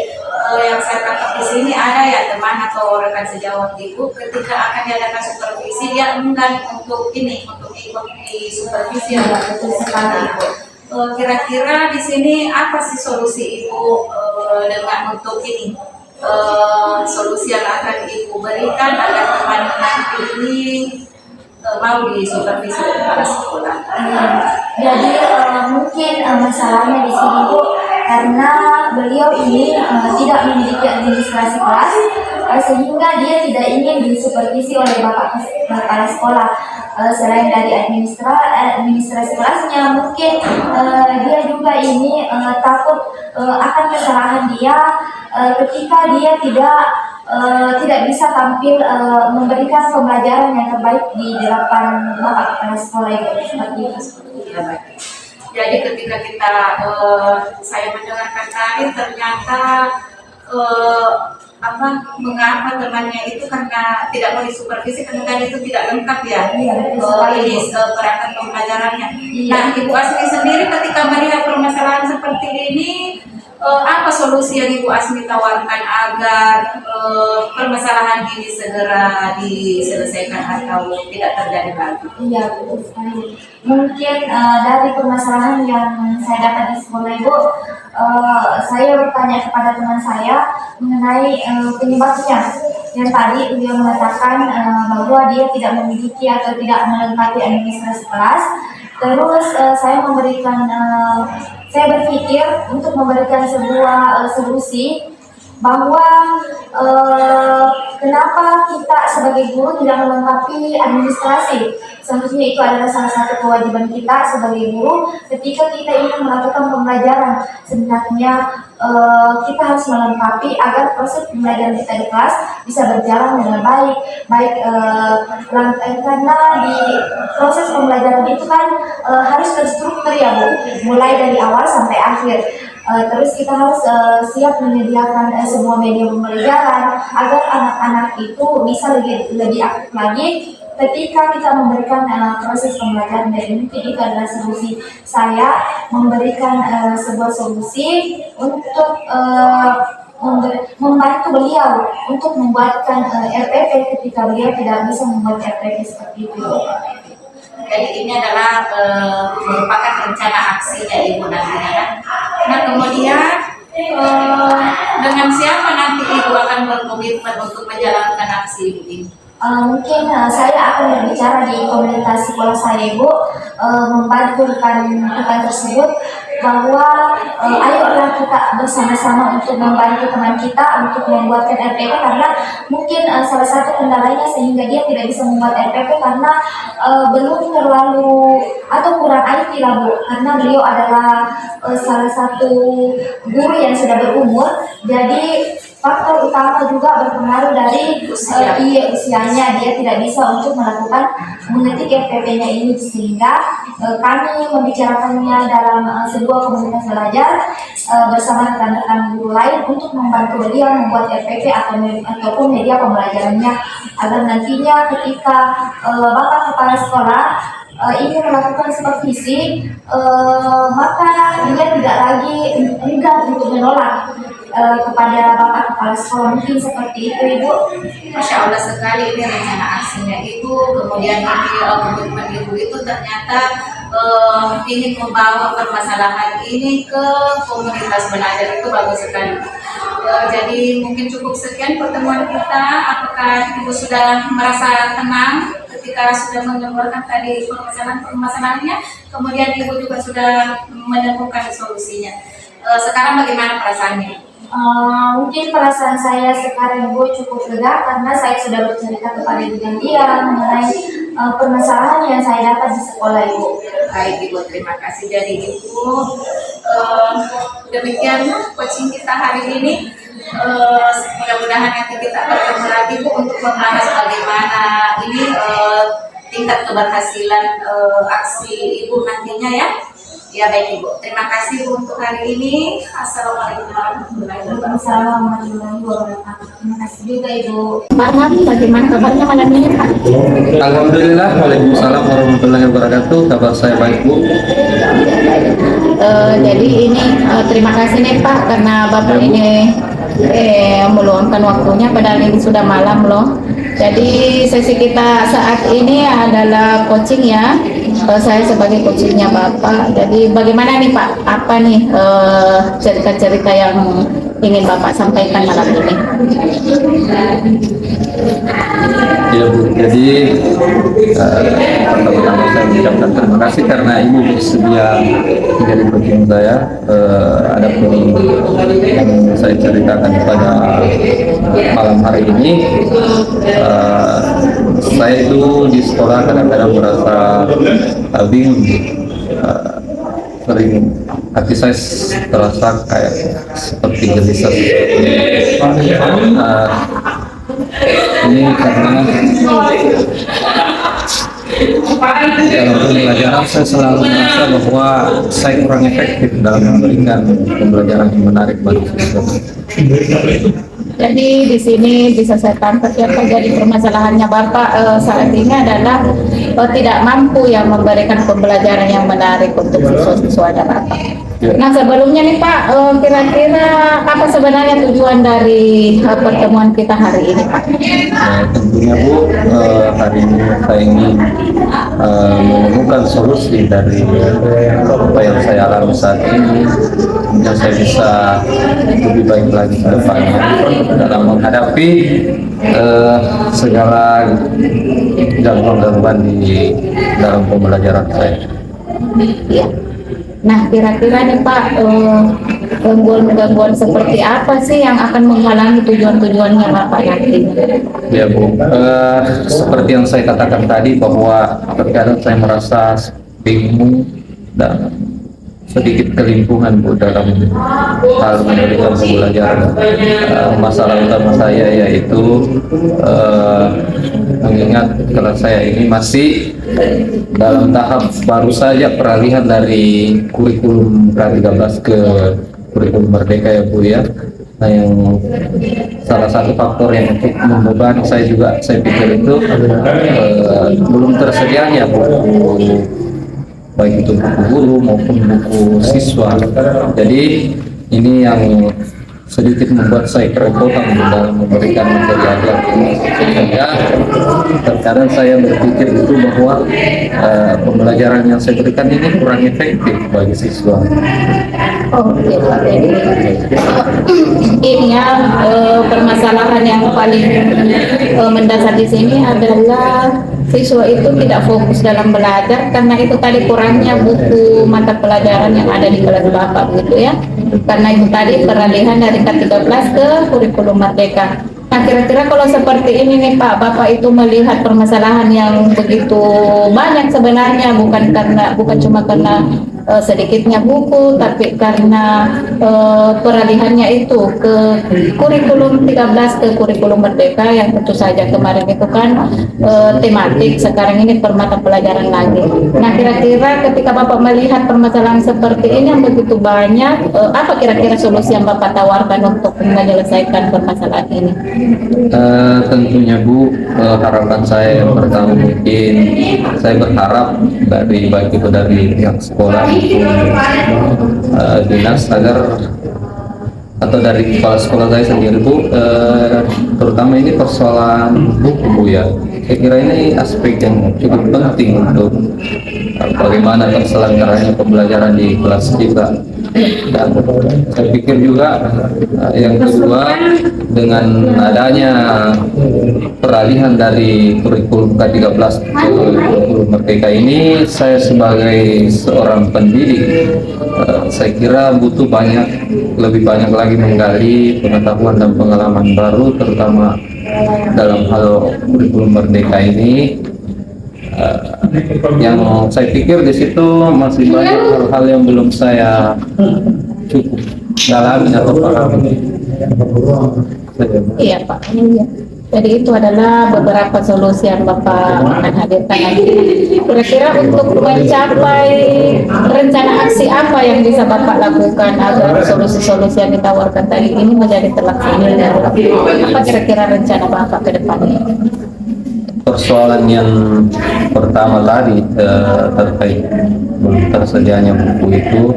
yang saya tangkap di sini ada ya teman atau rekan sejawat Ibu ketika akan diadakan supervisi dia enggan untuk ikut di supervisi yang betul sekali Ibu. Kira-kira di sini apa sih solusi Ibu dengan untuk solusi yang akan Ibu berikan agar teman nanti ini mau disupervisi oleh kepala sekolah? Jadi mungkin masalahnya di sini Bu, karena beliau ini tidak memiliki administrasi kelas, sehingga dia tidak ingin disupervisi oleh bapak kepala sekolah. Selain dari administrasi kelasnya, mungkin dia juga ini takut akan kesalahan dia ketika dia tidak bisa tampil memberikan pembelajaran yang terbaik di depan bapak kepala sekolah itu seperti itu. Ya, baik. Jadi ketika saya mendengarkan tadi ternyata mengapa temannya itu karena tidak mau disupervisi karena tadi itu tidak lengkap ya. Iya, Ini perangkat pembelajarannya. Nah, Ibu Asmi sendiri ketika melihat permasalahan seperti ini, apa solusi yang Ibu Asmi tawarkan agar permasalahan ini segera diselesaikan atau tidak terjadi lagi? Iya, betul sekali. Mungkin dari permasalahan yang saya dapat di sekolah Ibu, saya bertanya kepada teman saya mengenai penyebabnya. Yang tadi beliau mengatakan bahwa dia tidak memiliki atau tidak melengkapi administrasi kelas. Terus saya berpikir untuk memberikan sebuah solusi bahwa kenapa kita sebagai guru tidak melengkapi administrasi. Seharusnya itu adalah salah satu kewajiban kita sebagai guru ketika kita ingin melakukan pembelajaran. Sebenarnya kita harus melengkapi agar proses pembelajaran kita di kelas bisa berjalan dengan baik karena di proses pembelajaran itu kan harus terstruktur ya Bu, mulai dari awal sampai akhir. Terus kita harus siap menyediakan semua media pembelajaran agar anak-anak itu bisa lebih aktif lagi ketika kita memberikan proses pembelajaran. Dan mungkin itu adalah solusi saya, memberikan sebuah solusi untuk membantu beliau untuk membuatkan RPP ketika beliau tidak bisa membuat RPP seperti itu. Jadi ini adalah merupakan rencana aksinya Ibu nantinya kan. Nah kemudian dengan siapa nanti Ibu akan berkomitmen untuk menjalankan aksi ini? Mungkin saya akan berbicara di komunitas sekolah saya Ibu, membantu rekan tersebut bahwa ayolah kita bersama-sama untuk membantu teman kita untuk membuatkan RPP, karena mungkin salah satu kendalanya sehingga dia tidak bisa membuat RPP karena belum terlalu atau kurang IT lah Bu, karena beliau adalah salah satu guru yang sudah berumur, jadi faktor utama juga berpengaruh dari usianya, dia tidak bisa untuk melakukan mengetik RPP-nya ini, sehingga kami membicarakannya dalam sebuah komunitas belajar bersama rekan-rekan guru lain untuk membantu beliau membuat RPP ataupun media pembelajarannya, agar nantinya ketika Bapak Kepala Sekolah ingin melakukan supervisi, maka dia tidak lagi enggan untuk menolak kepada Bapak Kepala Sekolah, mungkin seperti itu Ibu. Masya Allah sekali ini rencana aksinya Ibu, kemudian ini komitmen Ibu itu ternyata ingin membawa permasalahan ini ke komunitas belajar, itu bagus sekali. Jadi mungkin cukup sekian pertemuan kita. Apakah Ibu sudah merasa tenang ketika sudah mengeluarkan tadi permasalahannya, kemudian Ibu juga sudah menemukan solusinya? Sekarang bagaimana perasaannya? Mungkin perasaan saya sekarang Ibu cukup lega karena saya sudah bercerita kepada Ibu dan dia mengenai permasalahan yang saya dapat di sekolah Ibu. Baik Ibu, terima kasih dari Ibu. Demikian coaching kita hari ini. Mudah-mudahan nanti kita bertemu lagi Bu untuk membahas bagaimana ini tingkat keberhasilan aksi Ibu nantinya ya. Ya baik Ibu, terima kasih Bu untuk hari ini. Assalamualaikum warahmatullahi wabarakatuh. Assalamualaikum warahmatullahi wabarakatuh. Terima kasih juga Ibu. Pak Nabi, bagaimana kabarnya malam ini Pak? Alhamdulillah, waalaikumsalam warahmatullahi wabarakatuh. Kabar saya baik Bu. Jadi ini terima kasih nih Pak karena Bapak ini meluangkan waktunya, padahal ini sudah malam loh. Jadi sesi kita saat ini adalah coaching ya. Saya sebagai coachingnya Bapak. Jadi bagaimana nih Pak? Apa nih cerita-cerita yang ingin Bapak sampaikan malam ini? Ya Bu, jadi pertama-tama saya mengucapkan terima kasih karena Ibu bersedia menjadi coaching saya. Ada pun yang saya ceritakan pada malam hari ini, saya itu di sekolah kadang-kadang merasa bingung, sering hati saya terasa kayak seperti gelisah. Ini karena dalam pembelajaran saya selalu merasa bahwa saya kurang efektif dalam memberikan pembelajaran yang menarik bagi siswa. Jadi di sini bisa saya tangkap ya Pak, jadi permasalahannya Bapak saat ini adalah tidak mampu yang memberikan pembelajaran yang menarik untuk siswa-siswanya Bapak. Nah sebelumnya nih Pak, kira-kira apa sebenarnya tujuan dari pertemuan kita hari ini Pak? Tentunya Bu, hari ini saya ingin menemukan solusi dari apa yang saya alami saat ini, dan saya bisa lebih baik lagi ke depannya dalam menghadapi segala gangguan-gangguan di dalam pembelajaran saya. Ya. Nah kira-kira nih Pak, gangguan-gangguan seperti apa sih yang akan menghalangi tujuan-tujuannya Bapak nanti? Ya Bu, seperti yang saya katakan tadi bahwa terkadang saya merasa bingung dan sedikit kelimpungan Bu dalam hal memberikan pembelajaran. Masalah utama saya yaitu mengingat kelas saya ini masih dalam tahap baru saja peralihan dari kurikulum K13 ke kurikulum Merdeka ya Bu ya. Nah, yang salah satu faktor yang untuk membebani saya juga, saya pikir itu belum tersedianya buku, baik itu buku guru maupun buku siswa. Jadi ini yang sedikit membuat saya kerepotan dalam memberikan materi ajar. Sehingga terkadang saya berpikir itu bahwa pembelajaran yang saya berikan ini kurang efektif bagi siswa. Oke Pak, jadi ini ya permasalahan yang paling mendasar di sini adalah siswa itu tidak fokus dalam belajar karena itu tadi kurangnya buku mata pelajaran yang ada di kelas Bapak begitu ya. Karena itu tadi peralihan dari K13 ke kurikulum Merdeka. Nah, kira-kira kalau seperti ini nih Pak, Bapak itu melihat permasalahan yang begitu banyak sebenarnya, bukan cuma karena sedikitnya buku, tapi karena peralihannya itu ke kurikulum 13 ke kurikulum Merdeka yang tentu saja kemarin itu kan tematik, sekarang ini per mata pelajaran lagi. Nah, kira-kira ketika Bapak melihat permasalahan seperti ini yang begitu banyak, apa kira-kira solusi yang Bapak tawarkan untuk menyelesaikan permasalahan ini? Tentunya Bu, harapan saya yang pertama mungkin saya berharap baik itu dari pihak sekolah, dinas agar atau dari kepala sekolah saya sendiri Bu, terutama ini persoalan buku Bu ya. Saya kira ini aspek yang cukup penting untuk bagaimana terselenggaranya pembelajaran di kelas kita. Dan saya pikir juga yang kedua, dengan adanya peralihan dari kurikulum K13 ke kurikulum Merdeka ini, saya sebagai seorang pendidik, saya kira butuh lebih banyak lagi menggali pengetahuan dan pengalaman baru, terutama dalam hal kurikulum Merdeka ini. Yang saya pikir di situ masih banyak hal-hal yang belum saya cukup dalami atau pahami. Iya Pak, iya. Jadi itu adalah beberapa solusi yang Bapak akan hadirkan nanti. Kira-kira untuk mencapai rencana aksi apa yang bisa Bapak lakukan agar solusi-solusi yang ditawarkan tadi ini menjadi terlaksana? Apa kira-kira rencana Bapak ke depannya? Persoalan yang pertama tadi terkait belum tersedianya buku itu,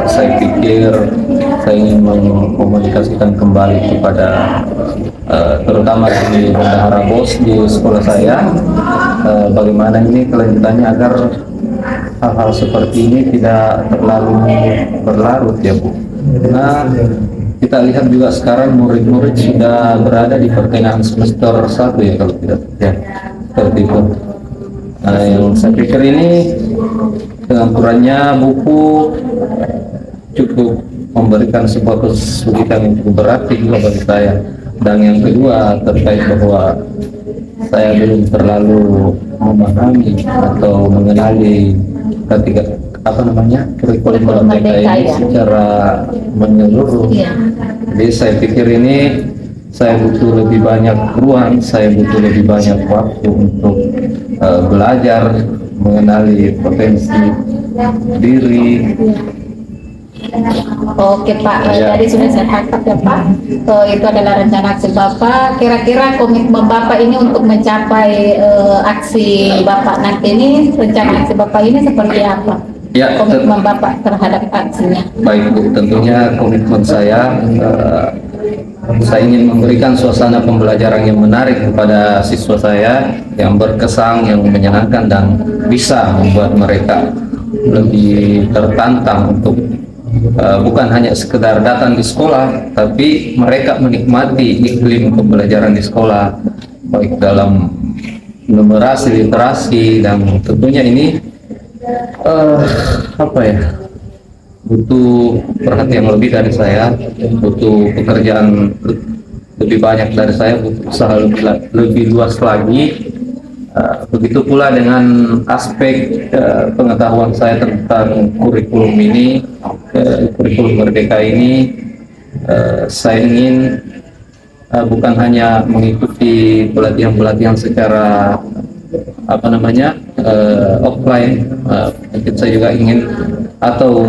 saya pikir saya ingin mengkomunikasikan kembali kepada terutama di bendahara BOS di sekolah saya, bagaimana ini kelanjutannya agar hal-hal seperti ini tidak terlalu berlarut ya Bu. Nah, kita lihat juga sekarang murid-murid sudah berada di pertengahan semester 1 ya kalau tidak ya, seperti itu. Nah, yang saya pikir ini dengan kurangnya buku cukup memberikan sebuah kesulitan yang cukup berarti juga bagi saya. Dan yang kedua terkait bahwa saya belum terlalu memahami atau mengenali kurikulum Merdeka ini secara menyeluruh. Jadi saya pikir ini saya butuh lebih banyak ruang, saya butuh lebih banyak waktu untuk belajar mengenali potensi diri. Oke Pak, jadi sudah saya tangkap ya Pak. Itu adalah rencana aksi Bapak. Kira-kira komitmen Bapak ini untuk mencapai aksi Bapak nanti ini, rencana aksi Bapak ini seperti apa? Ya, komitmen Bapak terhadap aksinya. Baik Bu, tentunya komitmen saya ingin memberikan suasana pembelajaran yang menarik kepada siswa saya, yang berkesan, yang menyenangkan, dan bisa membuat mereka lebih tertantang untuk bukan hanya sekedar datang di sekolah, tapi mereka menikmati iklim pembelajaran di sekolah, baik dalam numerasi, literasi, dan tentunya ini butuh perhatian lebih dari saya, butuh pekerjaan lebih banyak dari saya, butuh usaha lebih luas lagi. Begitu pula dengan aspek pengetahuan saya tentang kurikulum ini, kurikulum Merdeka ini, saya ingin bukan hanya mengikuti pelatihan-pelatihan secara offline, mungkin saya juga ingin, atau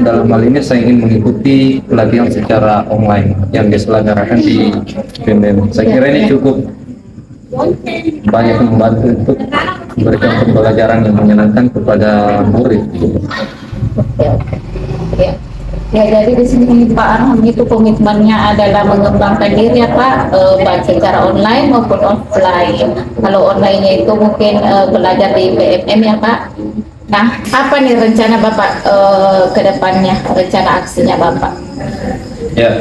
dalam hal ini saya ingin mengikuti pelatihan secara online yang diselenggarakan di BEM. Saya kira ini cukup banyak membantu untuk memberikan pembelajaran yang menyenangkan kepada murid. Ya, jadi di sini Pak Arham itu komitmennya adalah mengembangkan diri ya Pak, baik secara online maupun offline. Kalau online itu mungkin belajar di BMM ya Pak. Nah, apa nih rencana Bapak ke depannya, rencana aksinya Ya,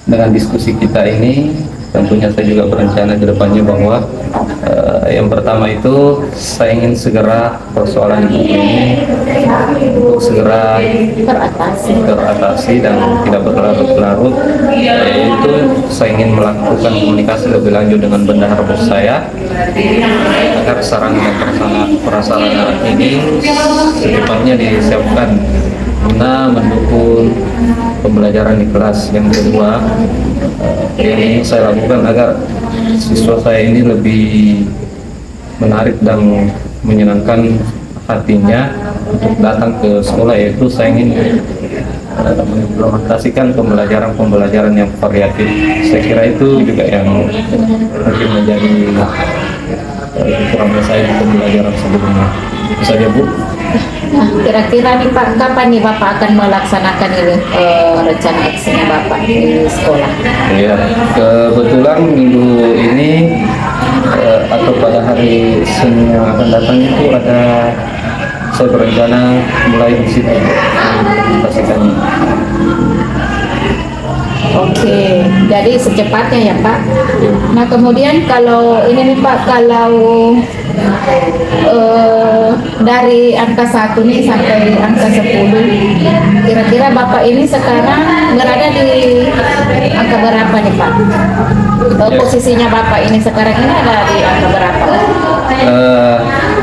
dengan diskusi kita ini, tentunya saya juga berencana ke depannya bahwa yang pertama itu saya ingin segera persoalan di buku ini untuk segera teratasi dan tidak berlarut-larut, yaitu saya ingin melakukan komunikasi lebih lanjut dengan bendahara bos saya agar sarana dan prasarana ini secepatnya disiapkan guna mendukung pembelajaran di kelas. Yang kedua, yang ingin saya lakukan agar siswa saya ini lebih menarik dan menyenangkan hatinya untuk datang ke sekolah, yaitu saya ingin mengimplementasikan pembelajaran yang variatif. Saya kira itu juga yang mungkin menjadi kekurangan saya di pembelajaran sebelumnya. Itu saja, Bu. Nah, kira-kira nih Pak, kapan nih Bapak akan melaksanakan ini rencana aksinya Bapak di sekolah? Ya, kebetulan minggu ini atau pada hari Senin yang akan datang itu saya berencana mulai di situ mengimplementasikannya. Oke, jadi secepatnya ya Pak. Nah kemudian kalau ini nih Pak, kalau dari angka 1 nih sampai angka 10, kira-kira Bapak ini sekarang berada di angka berapa nih Pak? Posisinya Bapak ini sekarang ini ada di angka berapa?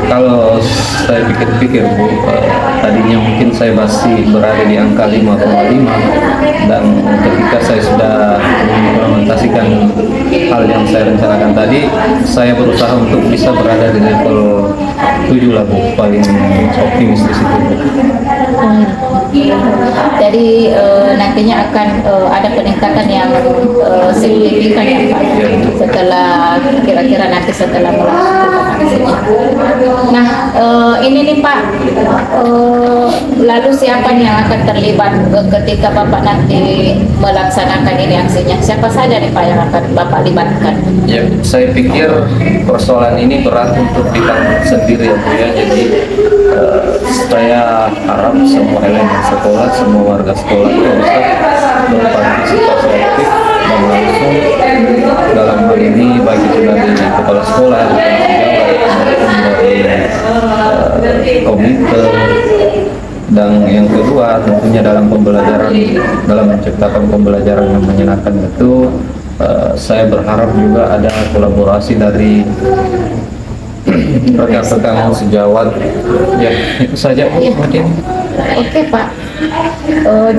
Kalau saya pikir-pikir, Bu, tadinya mungkin saya masih berada di angka 5,5, dan ketika saya sudah mengimplementasikan hal yang saya rencanakan tadi, saya berusaha untuk bisa berada di level 7 lah, Bu, paling optimis di situ, Bu. Jadi nantinya akan ada peningkatan yang signifikan ya Pak, setelah kira-kira nanti setelah melakukan aksinya. Nah ini nih Pak, lalu siapa nih yang akan terlibat ketika Bapak nanti melaksanakan ini aksinya? Siapa saja nih Pak yang akan Bapak libatkan? Ya, saya pikir persoalan ini berat untuk ditanggung sendiri ya, Bu, ya. Jadi saya harap semua elemen sekolah, semua warga sekolah itu bisa berpartisipasi aktif dan langsung dalam hal ini, baik itu dari kepala sekolah maupun dari komite. Dan yang kedua, tentunya dalam pembelajaran, dalam menciptakan pembelajaran yang menyenangkan itu, saya berharap juga ada kolaborasi dari rekan-rekan sejawat. Ya, itu saja mungkin. Oke Pak.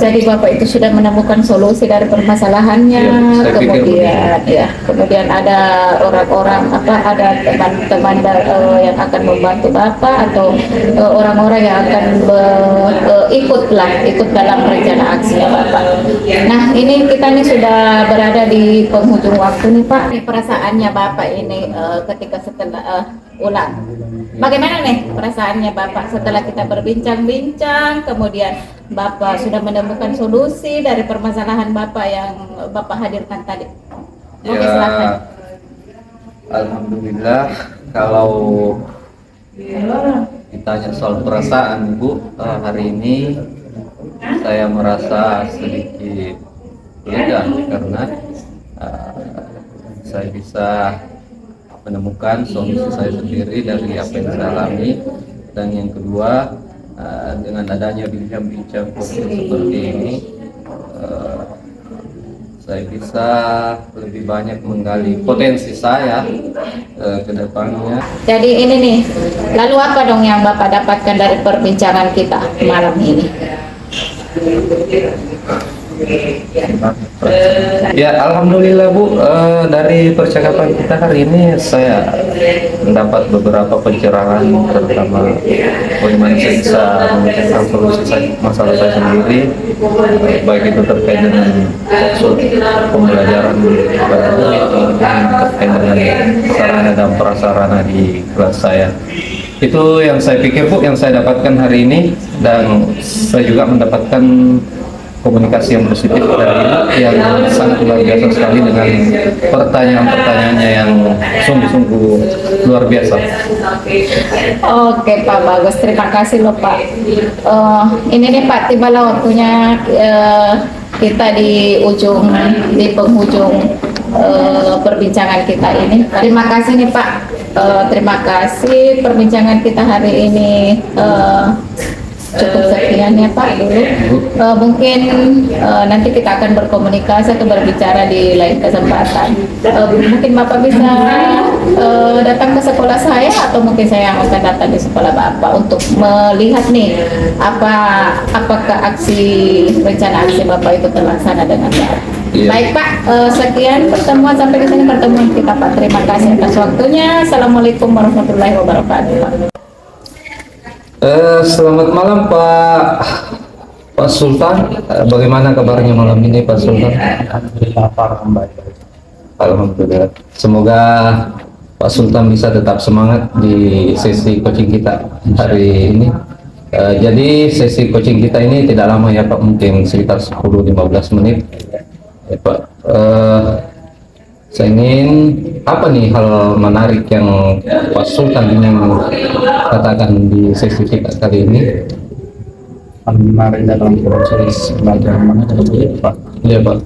Jadi Bapak itu sudah menemukan solusi dari permasalahannya, Ya, kemudian ada orang-orang ada teman-teman yang akan membantu Bapak, atau orang-orang yang akan ikut dalam rencana aksinya Bapak. Nah ini kita nih sudah berada di penghujung waktu nih Pak. Perasaannya Bapak ini ketika setelah ulang, bagaimana nih perasaannya Bapak setelah kita berbincang-bincang, kemudian Bapak sudah menemukan solusi dari permasalahan Bapak yang Bapak hadirkan tadi? Oke, silakan. Alhamdulillah, kalau ditanya soal perasaan, Bu, hari ini saya merasa sedikit lega karena saya bisa menemukan solusi saya sendiri dari apa yang saya alami. Dan yang kedua, dengan adanya bincang-bincang seperti ini, saya bisa lebih banyak menggali potensi saya ke depannya. Jadi ini nih, lalu apa dong yang Bapak dapatkan dari perbincangan kita malam ini? Ya, alhamdulillah, Bu, dari percakapan kita hari ini saya mendapat beberapa pencerahan, terutama bagaimana saya bisa memikirkan solusi masalah saya sendiri, baik itu terkait dengan pembelajaran maupun terkait dengan sarana dan prasarana di kelas saya. Itu yang saya pikir, Bu, yang saya dapatkan hari ini, dan saya juga mendapatkan komunikasi yang positif dari Ibu yang sangat luar biasa sekali dengan pertanyaan-pertanyaannya yang sungguh-sungguh luar biasa. Oke Pak, bagus, terima kasih loh Pak. Ini nih Pak, tibalah waktunya kita di penghujung perbincangan kita ini. Terima kasih nih Pak. Terima kasih perbincangan kita hari ini. Cukup sekian ya Pak dulu. Mungkin nanti kita akan berkomunikasi atau berbicara di lain kesempatan. Mungkin Bapak bisa datang ke sekolah saya atau mungkin saya akan datang di sekolah Bapak untuk melihat nih apakah rencana aksi Bapak itu terlaksana dengan baik. Iya. Baik Pak, sekian pertemuan sampai di sini pertemuan kita Pak. Terima kasih atas waktunya. Assalamualaikum warahmatullahi wabarakatuh Pak. Selamat malam Pak Sultan. Bagaimana kabarnya malam ini Pak Sultan? Alhamdulillah, Pak baik. Alhamdulillah. Semoga Pak Sultan bisa tetap semangat di sesi coaching kita hari ini. Jadi sesi coaching kita ini tidak lama ya Pak, mungkin sekitar 10-15 menit ya Pak. Saya ingin apa nih hal menarik yang Pak Sultan ingin katakan di sesi kita kali ini? Kemarin dalam proses belajar mana Pak? Iya Pak,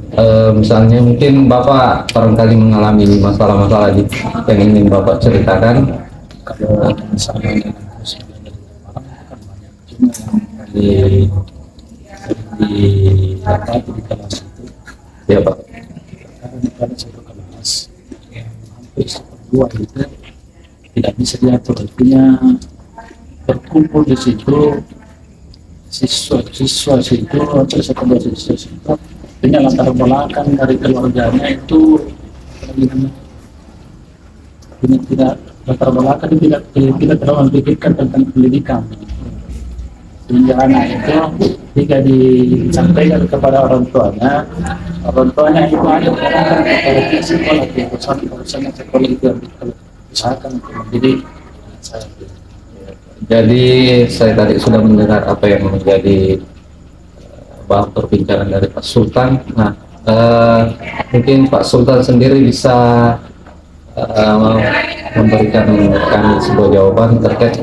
misalnya mungkin Bapak barangkali mengalami masalah-masalah yang ingin Bapak ceritakan. Kalau misalnya dalam proses belajar kan banyak cuma di kelas itu. Iya Pak. Karena pada satu kelas yang hampir seperdua itu tidak bisa diatur, artinya berkumpul di situ siswa situ atau satu siswa situ punya latar belakang dari keluarganya itu tidak latar belakang tidak terlalu memikirkan tentang pendidikan, sehingga anak itu jika disampaikan kepada orang tuanya itu ada kepada sekolah urusan sekolah itu usahakan untuk mendidik saya. Jadi saya tadi sudah mendengar apa yang menjadi bahan perbincangan dari Pak Sultan. Nah, mungkin Pak Sultan sendiri bisa memberikan kami sebuah jawaban terkait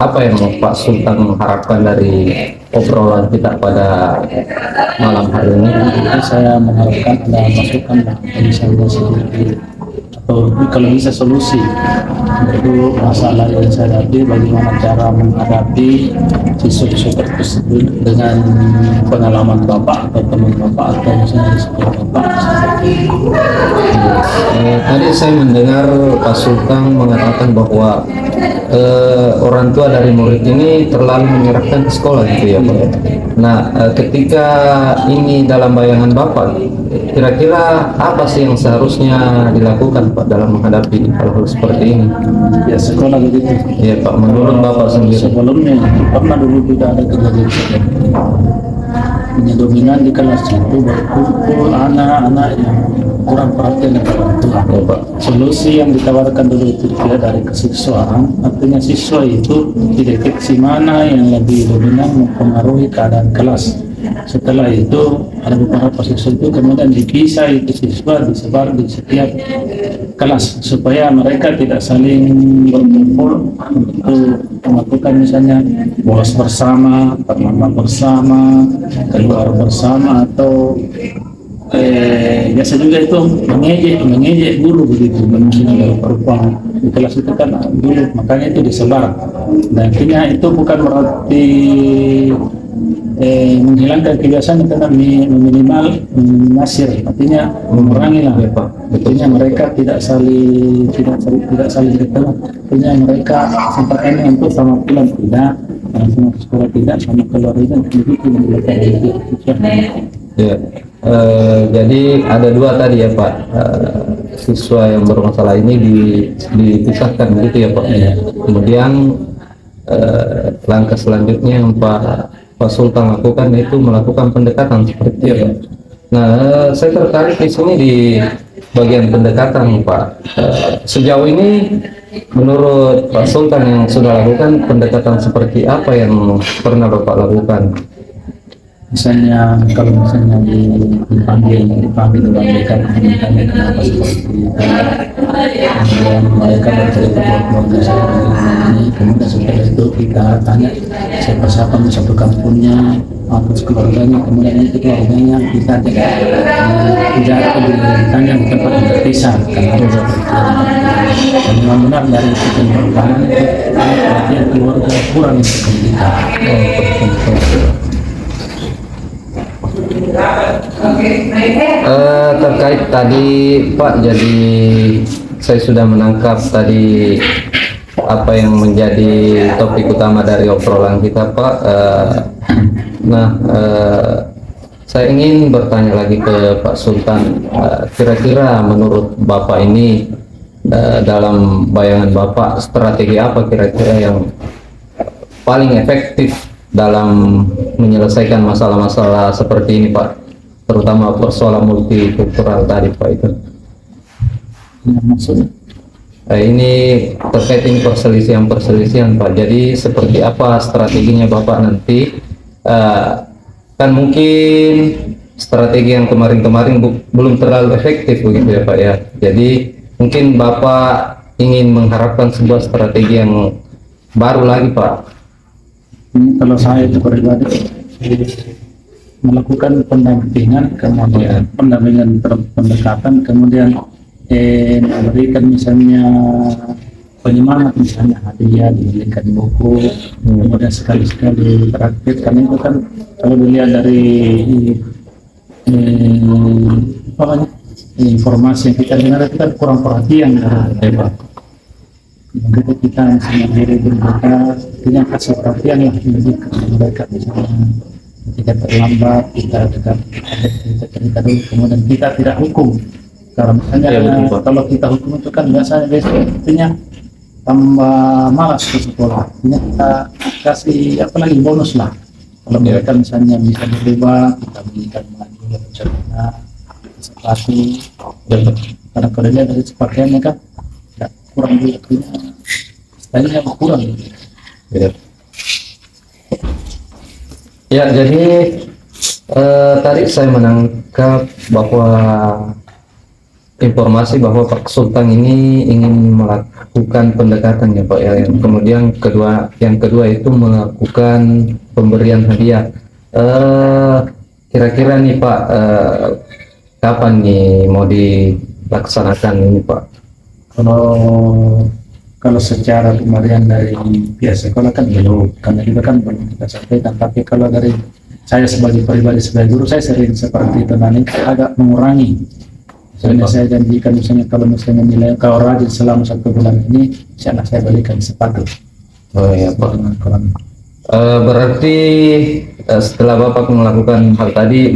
apa yang Pak Sultan harapkan dari obrolan kita pada malam hari ini. Jadi saya mengharapkan ada masukan misalnya atau kalau bisa solusi untuk masalah yang saya hadapi, bagaimana cara menghadapi siswa-siswa tersebut dengan pengalaman Bapak atau teman Bapak atau misalnya sekolah Bapak. Tadi saya mendengar Pak Sultan mengatakan bahwa orang tua dari murid ini terlalu menyerahkan ke sekolah gitu ya Pak. Nah, ketika ini dalam bayangan Bapak, kira-kira apa sih yang seharusnya dilakukan Pak dalam menghadapi hal-hal seperti ini? Ya sekolah begitu. Ya Pak, menurut Bapak sendiri. Sebelumnya pernah dulu juga ada kejadian seperti ini. Dominan di kelas itu berkumpul anak-anak yang kurang perhatian dengan orang tua. Ya Pak. Solusi yang ditawarkan dulu itu tidak dari kesiswaan, artinya siswa itu dideteksi mana yang lebih dominan mempengaruhi keadaan kelas. Setelah itu ada beberapa siswa itu kemudian dipisah itu siswa disebar di setiap kelas supaya mereka tidak saling berkumpul untuk melakukan misalnya bolos bersama, terlambat bersama, keluar bersama atau biasa juga itu mengejek guru begitu. Mungkin ada perempuan di kelas itu kan dulu, makanya itu disebar. Dan artinya itu bukan berarti menghilangkan kebiasaan, karena minimal menasir, artinya mengurangi lah. Artinya mereka tidak saling ketemu, artinya mereka sempatkan untuk sama pulang tidak, sama sekolah tidak, sama keluarga begitu Ya, jadi ada dua tadi ya Pak, siswa yang bermasalah ini dipisahkan begitu ya Pak. Kemudian langkah selanjutnya yang Pak Sultan lakukan itu melakukan pendekatan seperti itu ya Pak. Nah, saya tertarik di sini di bagian pendekatan Pak. Sejauh ini menurut Pak Sultan yang sudah lakukan pendekatan seperti apa yang pernah Bapak lakukan? Misalnya kalau misalnya dipanggilkan ditanya kenapa seperti itu, kemudian mereka bercerita ke keluarga saya ini, kemudian setelah itu kita tanya siapa-siapa di satu kampungnya, terus keluarganya, kemudian itu keluarganya kita tidak ditanya di tempat yang terpisah karena ada seperti itu. Dan memang benar dari sekian pertanyaan itu perhatian keluarga kurang untuk kita. Terkait tadi Pak, jadi saya sudah menangkap tadi apa yang menjadi topik utama dari obrolan kita Pak. Saya ingin bertanya lagi ke Pak Sultan, kira-kira menurut Bapak ini dalam bayangan Bapak strategi apa kira-kira yang paling efektif dalam menyelesaikan masalah-masalah seperti ini Pak, terutama persoalan multikultural tadi Pak itu? Maksudnya? Ini terkait ini perselisihan Pak. Jadi seperti apa strateginya Bapak nanti? Kan mungkin strategi yang kemarin-kemarin belum terlalu efektif begitu ya Pak ya. Jadi mungkin Bapak ingin mengharapkan sebuah strategi yang baru lagi Pak. Kalau saya itu pribadi melakukan pendampingan, kemudian pendampingan pendekatan, kemudian memberikan misalnya penyemangat, misalnya hadiah, diberikan buku, kemudian sekali-sekali praktik. Karena itu kan kalau dilihat dari informasi yang kita dengar itu kan kurang perhatian dari begitu kita sendiri berbuka, kita kasih perhatian lah ke mereka, misalnya ketika terlambat kita cerita dulu, kemudian kita tidak hukum. Karena misalnya kalau kita hukum itu kan biasanya artinya tambah malas ke sekolah. Artinya kita kasih apalagi bonus lah. Kalau mereka misalnya bisa berubah, kita berikan baju, celana, sepatu, karena kalau dia dari sepakaiannya kan kurang juga, stylenya kurang. Ya, jadi tadi saya menangkap bahwa informasi bahwa Pak Sultan ini ingin melakukan pendekatan ya Pak ya. Yang kedua itu melakukan pemberian hadiah. Kira-kira nih Pak, kapan nih mau dilaksanakan ini Pak? Kalau secara pemberian dari pihak sekolah kan belum, karena juga kan belum kita sampaikan. Tapi kalau dari saya sebagai pribadi, sebagai guru, saya sering seperti itu, nanti agak mengurangi. Misalnya saya janjikan, misalnya kalau misalnya nilai kau rajin selama 1 bulan ini, insyaallah saya berikan sepatu. Oh ya Pak. Berarti setelah Bapak melakukan hal tadi,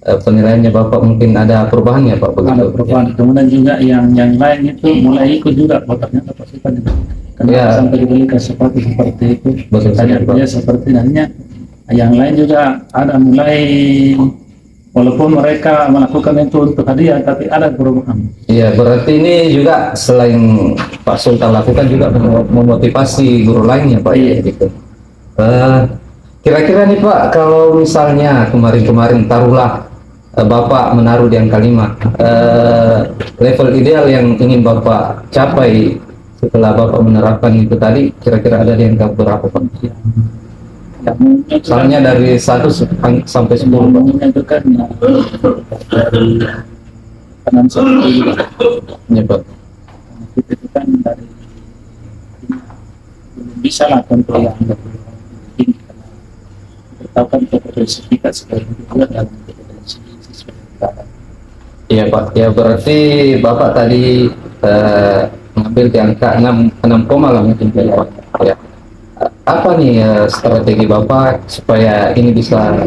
penilaiannya Bapak mungkin ada perubahan ya Pak? Begitu? Ada perubahan. Kemudian juga yang lain itu mulai ikut juga, ternyata pasukan itu. Karena ya, sampai diberikan sepatu seperti itu, tanya seperti nantinya. Yang lain juga ada mulai, walaupun mereka melakukan itu untuk hadiah, tapi ada perubahan. Iya, berarti ini juga selain Pak Sultan lakukan juga memotivasi guru lainnya Pak. Iya. Gitu. Kira-kira nih Pak, kalau misalnya kemarin-kemarin taruhlah Bapak menaruh di angka 5, level ideal yang ingin Bapak capai setelah Bapak menerapkan itu tadi, kira-kira ada di angka berapa Pak? Misalnya dari 1 sampai 10 Pak. Itu kan dari kanan sampai juga. Ya Pak. Itu kan dari bisa lah tentu yang lebih tinggi, karena kita kan sertifikat sebagai juga dan Iya Pak, ya berarti Bapak tadi mengambil di angka 6 lah mungkin ya Pak. Ya. Apa nih strategi Bapak supaya ini bisa,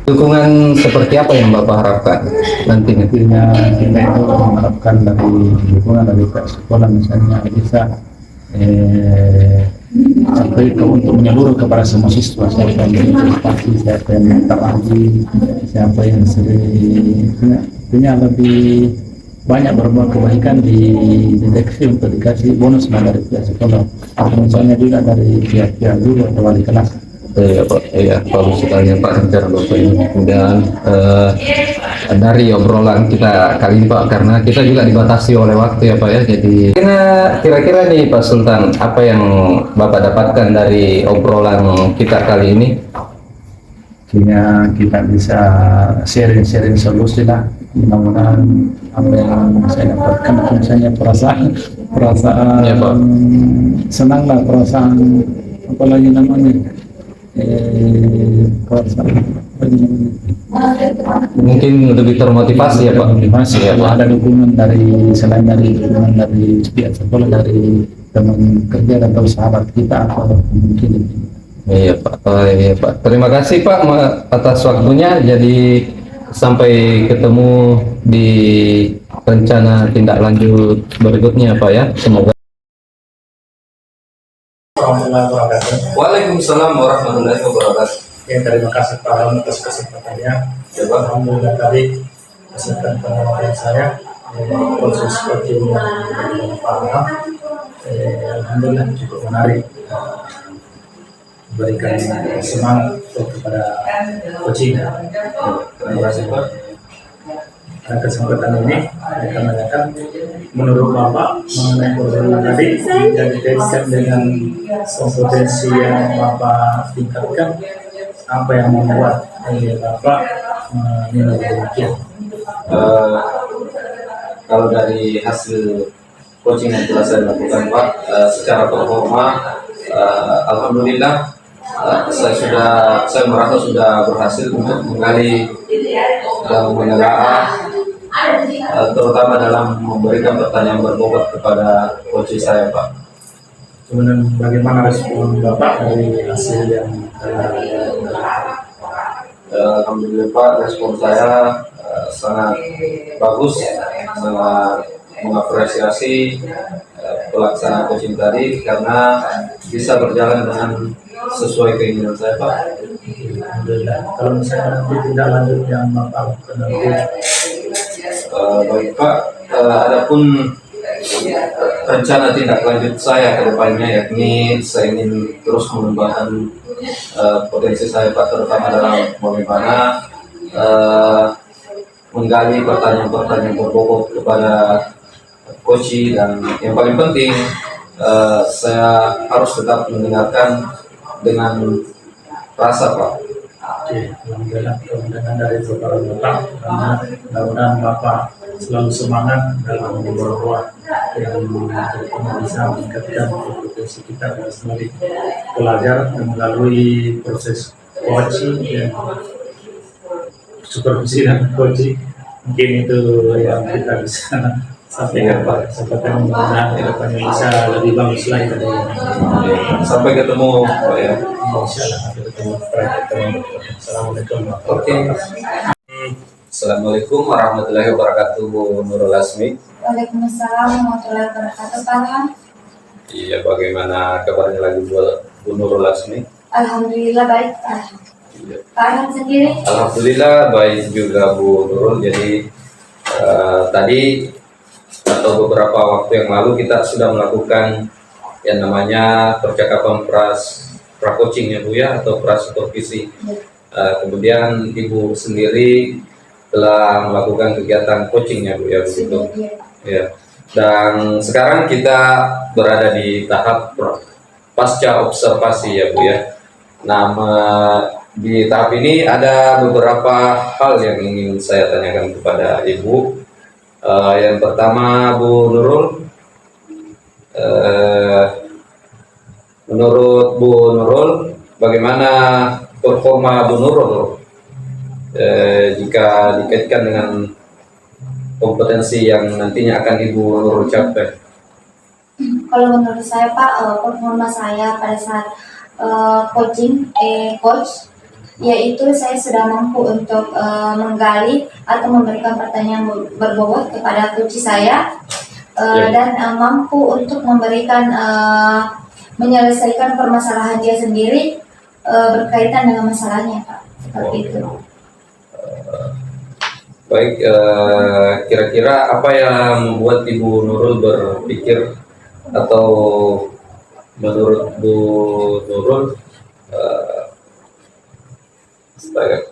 dukungan seperti apa yang Bapak harapkan nantinya? Kita itu mengharapkan dari dukungan dari pihak sekolah, misalnya bisa sampai ke untuk menyeluruh kepada semua siswa, siapa yang berprestasi, siapa yang minta lagi, siapa yang sering, artinya lebih banyak berbuat kebaikan di deteksi untuk dikasih bonus dari pihak sekolah, atau misalnya juga dari pihak guru atau wali kelas. Iya Pak, iya bagus sekali ya Pak rencana Bapak ini. Dan dari obrolan kita kali ini Pak, karena kita juga dibatasi oleh waktu ya Pak ya. Jadi kira-kira nih Pak Sultan, apa yang Bapak dapatkan dari obrolan kita kali ini? Artinya kita bisa sharing-sharing solusi lah. Mudah-mudahan apa yang saya dapatkan itu misalnya perasaan Ya, Pak. senang lah, perasaan apa lagi namanya, perasaan apa lagi namanya? Mungkin lebih termotivasi ya Pak. Motivasi Iya Pak. ada dukungan dari selain dari dukungan dari pihak sekolah, dari teman kerja atau sahabat kita atau mungkin. Iya Pak. Iya Pak. Terima kasih Pak atas waktunya. Jadi sampai ketemu di rencana tindak lanjut berikutnya Pak ya. Semoga. Warahmatullahi wabarakatuh. Waalaikumsalam warahmatullahi wabarakatuh. Ya, terima kasih Pak Ram atas kesempatannya. Ya, Pak. Alhamdulillah tadi kesempatan penonton saya proses coaching dengan Pak Ram, alhamdulillah cukup menarik, memberikan semangat kepada coaching. Terima kasih Pak. Pada kesempatan ini akan menanyakan menurut Bapak mengenai program tadi dan dikaitkan dengan kompetensi yang Bapak tingkatkan, apa yang membuat Bapak menilai demikian? Kalau dari hasil coaching yang telah saya lakukan Pak, secara performa alhamdulillah saya merasa sudah berhasil untuk menggali dan menelaah, terutama dalam memberikan pertanyaan berbobot kepada coach saya Pak. Kemudian bagaimana respon Bapak dari hasil yang Alhamdulillah Pak, respon saya sangat bagus, sangat mengapresiasi pelaksanaan coaching tadi karena bisa berjalan dengan sesuai keinginan saya Pak. Alhamdulillah. Kalau misalnya nanti tidak lanjut yang Bapak lakukan nanti, Baik Pak, adapun rencana tindak lanjut saya ke depannya yakni saya ingin terus mengembangkan potensi saya Pak, terutama dalam bagaimana menggali pertanyaan-pertanyaan berbobot kepada coach, dan yang paling penting saya harus tetap mendengarkan dengan rasa Pak. alhamdulillah kemudian dari beberapa Bapak, mudah-mudahan Bapak selalu semangat dalam beberapa yang bisa meningkatkan kompetensi kita dan sebagai pelajar melalui proses coaching dan supervisi dan coaching. Mungkin itu yang kita bisa sampaikan Pak. Seperti mudah-mudahan ke depannya bisa lebih bagus lagi dari ini. Sampai ketemu Pak ya. Insyaallah sampai ketemu. Assalamualaikum Oke. Assalamualaikum warahmatullahi wabarakatuh, Bu Nurul Asmi. Waalaikumsalam warahmatullahi wabarakatuh, Pak Ram. Iya, bagaimana kabarnya lagi Bu Nurul Asmi? Alhamdulillah baik. Iya. Pak Ram sendiri? Alhamdulillah baik juga Bu Nurul. Jadi tadi atau beberapa waktu yang lalu kita sudah melakukan yang namanya percakapan pra-coaching ya Bu ya, atau pra-supervisi. Kemudian Ibu sendiri telah melakukan kegiatan coaching ya Bu ya, begitu. Ya. Dan sekarang kita berada di tahap pasca observasi ya Bu ya. Nah, di tahap ini ada beberapa hal yang ingin saya tanyakan kepada Ibu. Yang pertama Bu Nurul, menurut Bu Nurul, bagaimana performa Bu Nurul jika dikaitkan dengan kompetensi yang nantinya akan Ibu Nurul capai? Kalau menurut saya Pak, performa saya pada saat coach, yaitu saya sudah mampu untuk menggali atau memberikan pertanyaan berbobot kepada coach saya, dan mampu untuk memberikan menyelesaikan permasalahan dia sendiri berkaitan dengan masalahnya Pak, seperti itu. Baik, kira-kira apa yang membuat Ibu Nurul berpikir atau menurut Bu Nurul Supaya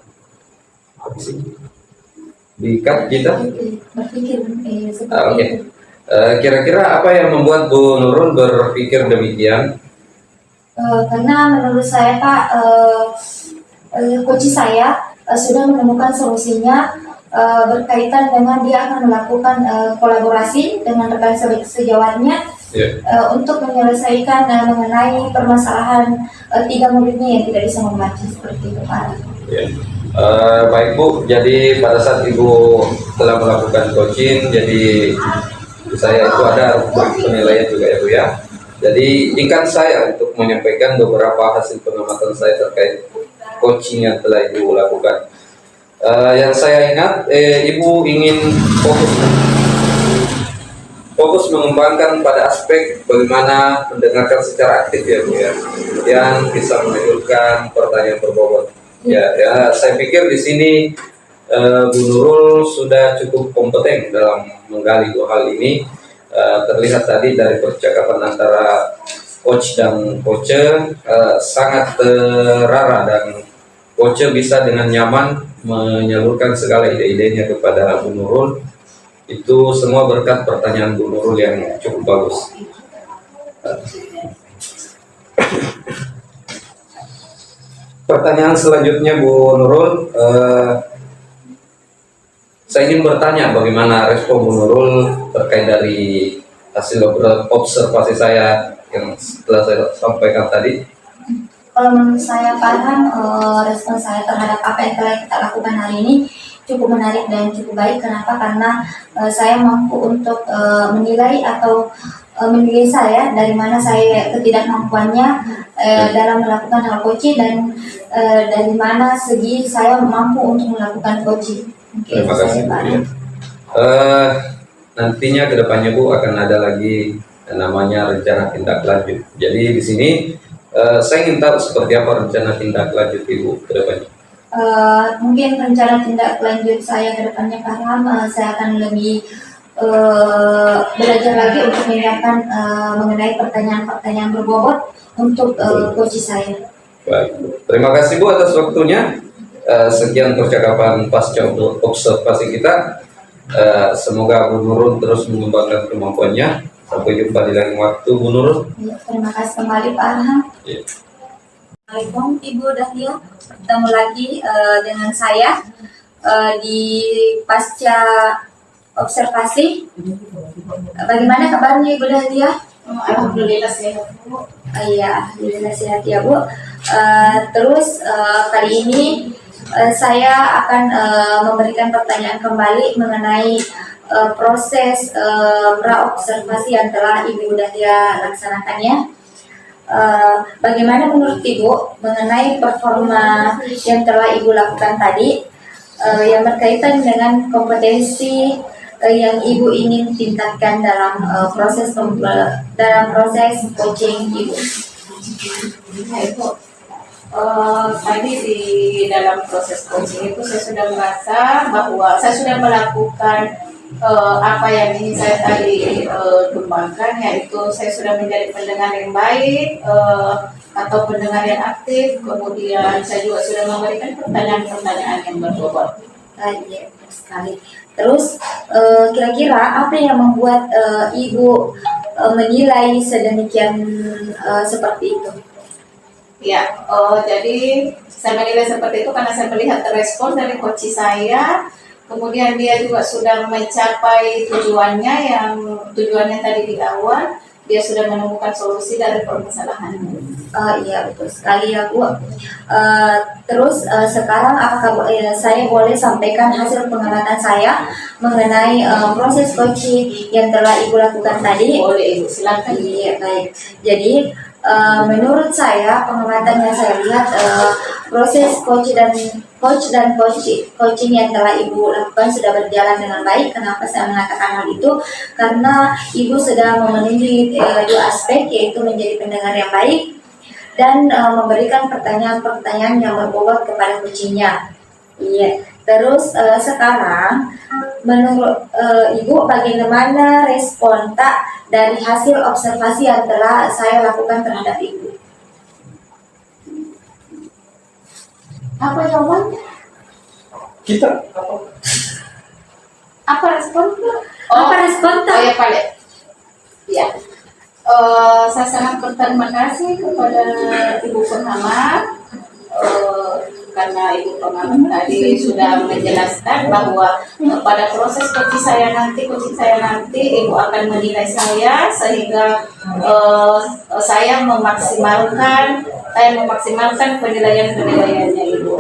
diikat kita. Berpikir seperti Oke. itu. Kira-kira apa yang membuat Bu Nurul berpikir demikian? Karena menurut saya Pak, coach saya sudah menemukan solusinya berkaitan dengan dia akan melakukan kolaborasi dengan rekan sejawatnya Ya. untuk menyelesaikan mengenai permasalahan 3 muridnya yang tidak bisa membaca seperti itu Pak. Ya. Baik Bu, jadi pada saat Ibu telah melakukan coaching, jadi saya itu ada penilaian juga ya Bu ya. Jadi izinkan saya untuk menyampaikan beberapa hasil pengamatan saya terkait coaching yang telah Ibu lakukan. Yang saya ingat, Ibu ingin fokus mengembangkan pada aspek bagaimana mendengarkan secara aktif ya Bu ya, yang bisa menunjukkan pertanyaan berbobot. Ya, saya pikir di sini Bu Nurul sudah cukup kompeten dalam menggali dua hal ini. Terlihat tadi dari percakapan antara coach dan coacher sangat terarah, dan coacher bisa dengan nyaman menyalurkan segala ide-idenya kepada Bu Nurul. Itu semua berkat pertanyaan Bu Nurul yang cukup bagus. Pertanyaan selanjutnya Bu Nurul, saya ingin bertanya bagaimana respon Bu Nurul terkait dari hasil observasi saya yang setelah saya sampaikan tadi. Kalau menurut saya Farhan, respon saya terhadap apa yang telah kita lakukan hari ini cukup menarik dan cukup baik. Kenapa? Karena saya mampu untuk menilai atau menilai saya dari mana saya ketidakmampuannya dalam melakukan hal coaching, dan dari mana segi saya mampu untuk melakukan coaching. Terima kasih Bu. Ya. Nantinya kedepannya Bu akan ada lagi namanya rencana tindak lanjut. Jadi di sini saya ingin tahu seperti apa rencana tindak lanjut Ibu ke depannya. Mungkin rencana tindak lanjut saya ke depannya Farhan, saya akan lebih belajar lagi untuk menyiapkan mengenai pertanyaan-pertanyaan berbobot untuk coach saya. Baik. Terima kasih Bu atas waktunya. Sekian percakapan pasca observasi kita. Semoga Bu Nurul terus mengembangkan kemampuannya. Sampai jumpa di lain waktu Bu Nurul. Ya, terima kasih kembali Pak Arham. Ya. Assalamualaikum Ibu Dahlia, bertemu lagi dengan saya di pasca observasi. Bagaimana kabarnya Ibu Dahlia? Alhamdulillah sehat Bu. Iya, alhamdulillah sehat ya Bu. Terus kali ini saya akan memberikan pertanyaan kembali mengenai proses pra-observasi yang telah Ibu Dahlia laksanakannya. Bagaimana menurut Ibu mengenai performa yang telah Ibu lakukan tadi yang berkaitan dengan kompetensi yang Ibu ingin tingkatkan dalam proses coaching Ibu? Ibu, tadi di dalam proses coaching itu saya sudah merasa bahwa saya sudah melakukan apa yang ingin saya tadi kembangkan, yaitu saya sudah menjadi pendengar yang baik atau pendengar yang aktif, kemudian saya juga sudah memberikan pertanyaan-pertanyaan yang berbobot. Iya, betul sekali. Terus kira-kira apa yang membuat Ibu menilai sedemikian seperti itu? Ya, jadi saya menilai seperti itu karena saya melihat respon dari coach saya, kemudian dia juga sudah mencapai tujuannya tadi di awal, dia sudah menemukan solusi dari permasalahannya. Iya, betul sekali ya Bu. Terus sekarang apakah saya boleh sampaikan hasil pengamatan saya mengenai proses coaching yang telah Ibu lakukan tadi? Boleh Ibu, silakan. Iya, baik. Jadi menurut saya, pengamatan yang saya lihat, proses coaching yang telah Ibu lakukan sudah berjalan dengan baik. Kenapa saya mengatakan hal itu? Karena Ibu sudah memenuhi dua aspek, yaitu menjadi pendengar yang baik dan memberikan pertanyaan-pertanyaan yang berbobot kepada coachingnya. Iya. Terus sekarang menurut Ibu bagaimana respon dari hasil observasi yang telah saya lakukan terhadap Ibu? Apa jawabannya? Kita Apa respon? Apa respon Oh ya Pak. Ya. Saya sangat berterima kasih kepada Ibu Pengamat karena Ibu Pengamat tadi sudah menjelaskan bahwa pada proses coaching saya nanti Ibu akan menilai saya sehingga saya memaksimalkan penilaiannya Ibu.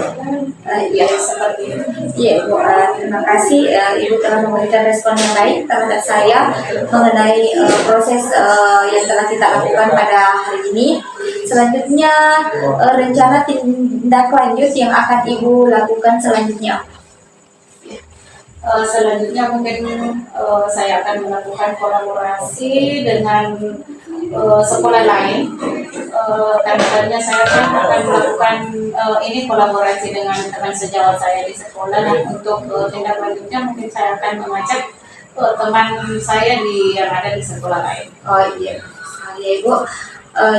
Ya seperti itu. Iya, Bu. Terima kasih Ibu telah memberikan respon yang baik terhadap saya mengenai proses yang telah kita lakukan pada hari ini. Selanjutnya, rencana tindak lanjut yang akan Ibu lakukan selanjutnya. Selanjutnya mungkin saya akan melakukan kolaborasi dengan sekolah lain. Karena saya akan melakukan ini kolaborasi dengan teman sejawat saya di sekolah, dan untuk tindak lanjutnya mungkin saya akan mengajak teman saya yang ada di sekolah lain. Oh iya, ya Ibu.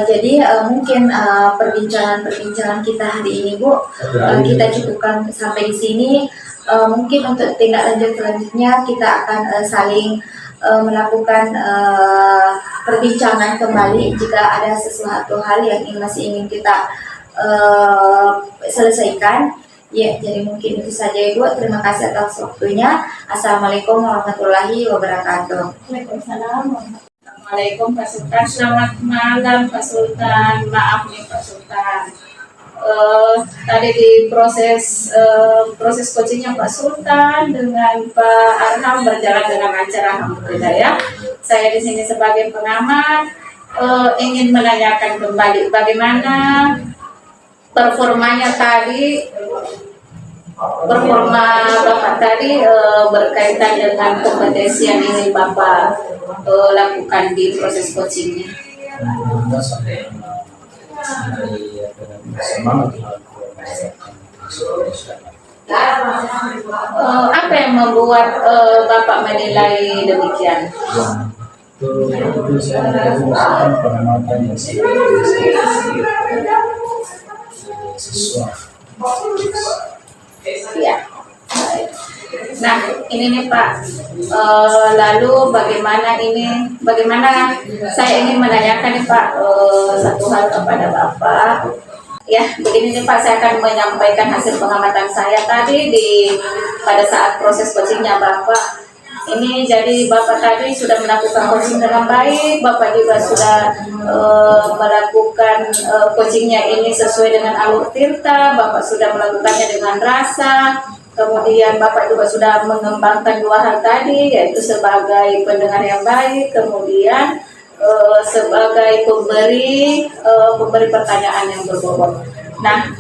Jadi mungkin perbincangan kita hari ini, Bu, kita cukupkan sampai di sini. Mungkin untuk tindak lanjut selanjutnya kita akan saling melakukan perbincangan kembali jika ada sesuatu hal yang masih ingin kita selesaikan. Ya, jadi mungkin itu saja Ibu. Terima kasih atas waktunya. Assalamualaikum warahmatullahi wabarakatuh. Waalaikumsalam. Assalamualaikum Pak Sultan. Selamat malam Pak Sultan. Maaf nih Pak Sultan. Tadi di proses coachingnya Pak Sultan dengan Pak Arham berjalan dengan lancar, alhamdulillah ya. Saya di sini sebagai pengamat ingin menanyakan kembali bagaimana performa Bapak tadi berkaitan dengan kompetensi yang ingin Bapak lakukan di proses coachingnya. Apa yang membuat Bapak menilai demikian? Ya. Nah, ini nih Pak. Lalu bagaimana saya ingin menanyakan nih Pak satu hal kepada Bapak. Ya, begini nih Pak, saya akan menyampaikan hasil pengamatan saya tadi pada saat proses coachingnya Bapak. Ini jadi Bapak tadi sudah melakukan coaching dengan baik, Bapak juga sudah melakukan coachingnya ini sesuai dengan alur tirta, Bapak sudah melakukannya dengan rasa, kemudian Bapak juga sudah mengembangkan dua hal tadi, yaitu sebagai pendengar yang baik, kemudian sebagai pemberi pertanyaan yang berbobot. Nah,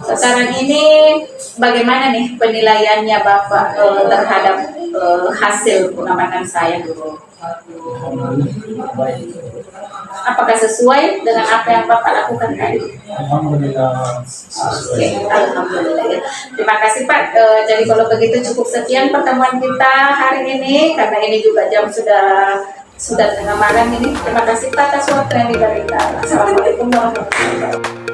sekarang ini bagaimana nih penilaiannya Bapak terhadap hasil pengamatan saya? Apakah sesuai dengan apa yang Bapak lakukan tadi? Alhamdulillah sesuai. Oke, alhamdulillah ya. Terima kasih Pak. Jadi kalau begitu cukup sekian pertemuan kita hari ini, karena ini juga jam sudah tengah malam ini. Terima kasih Pak atas waktu yang diberikan. Assalamualaikum warahmatullahi wabarakatuh.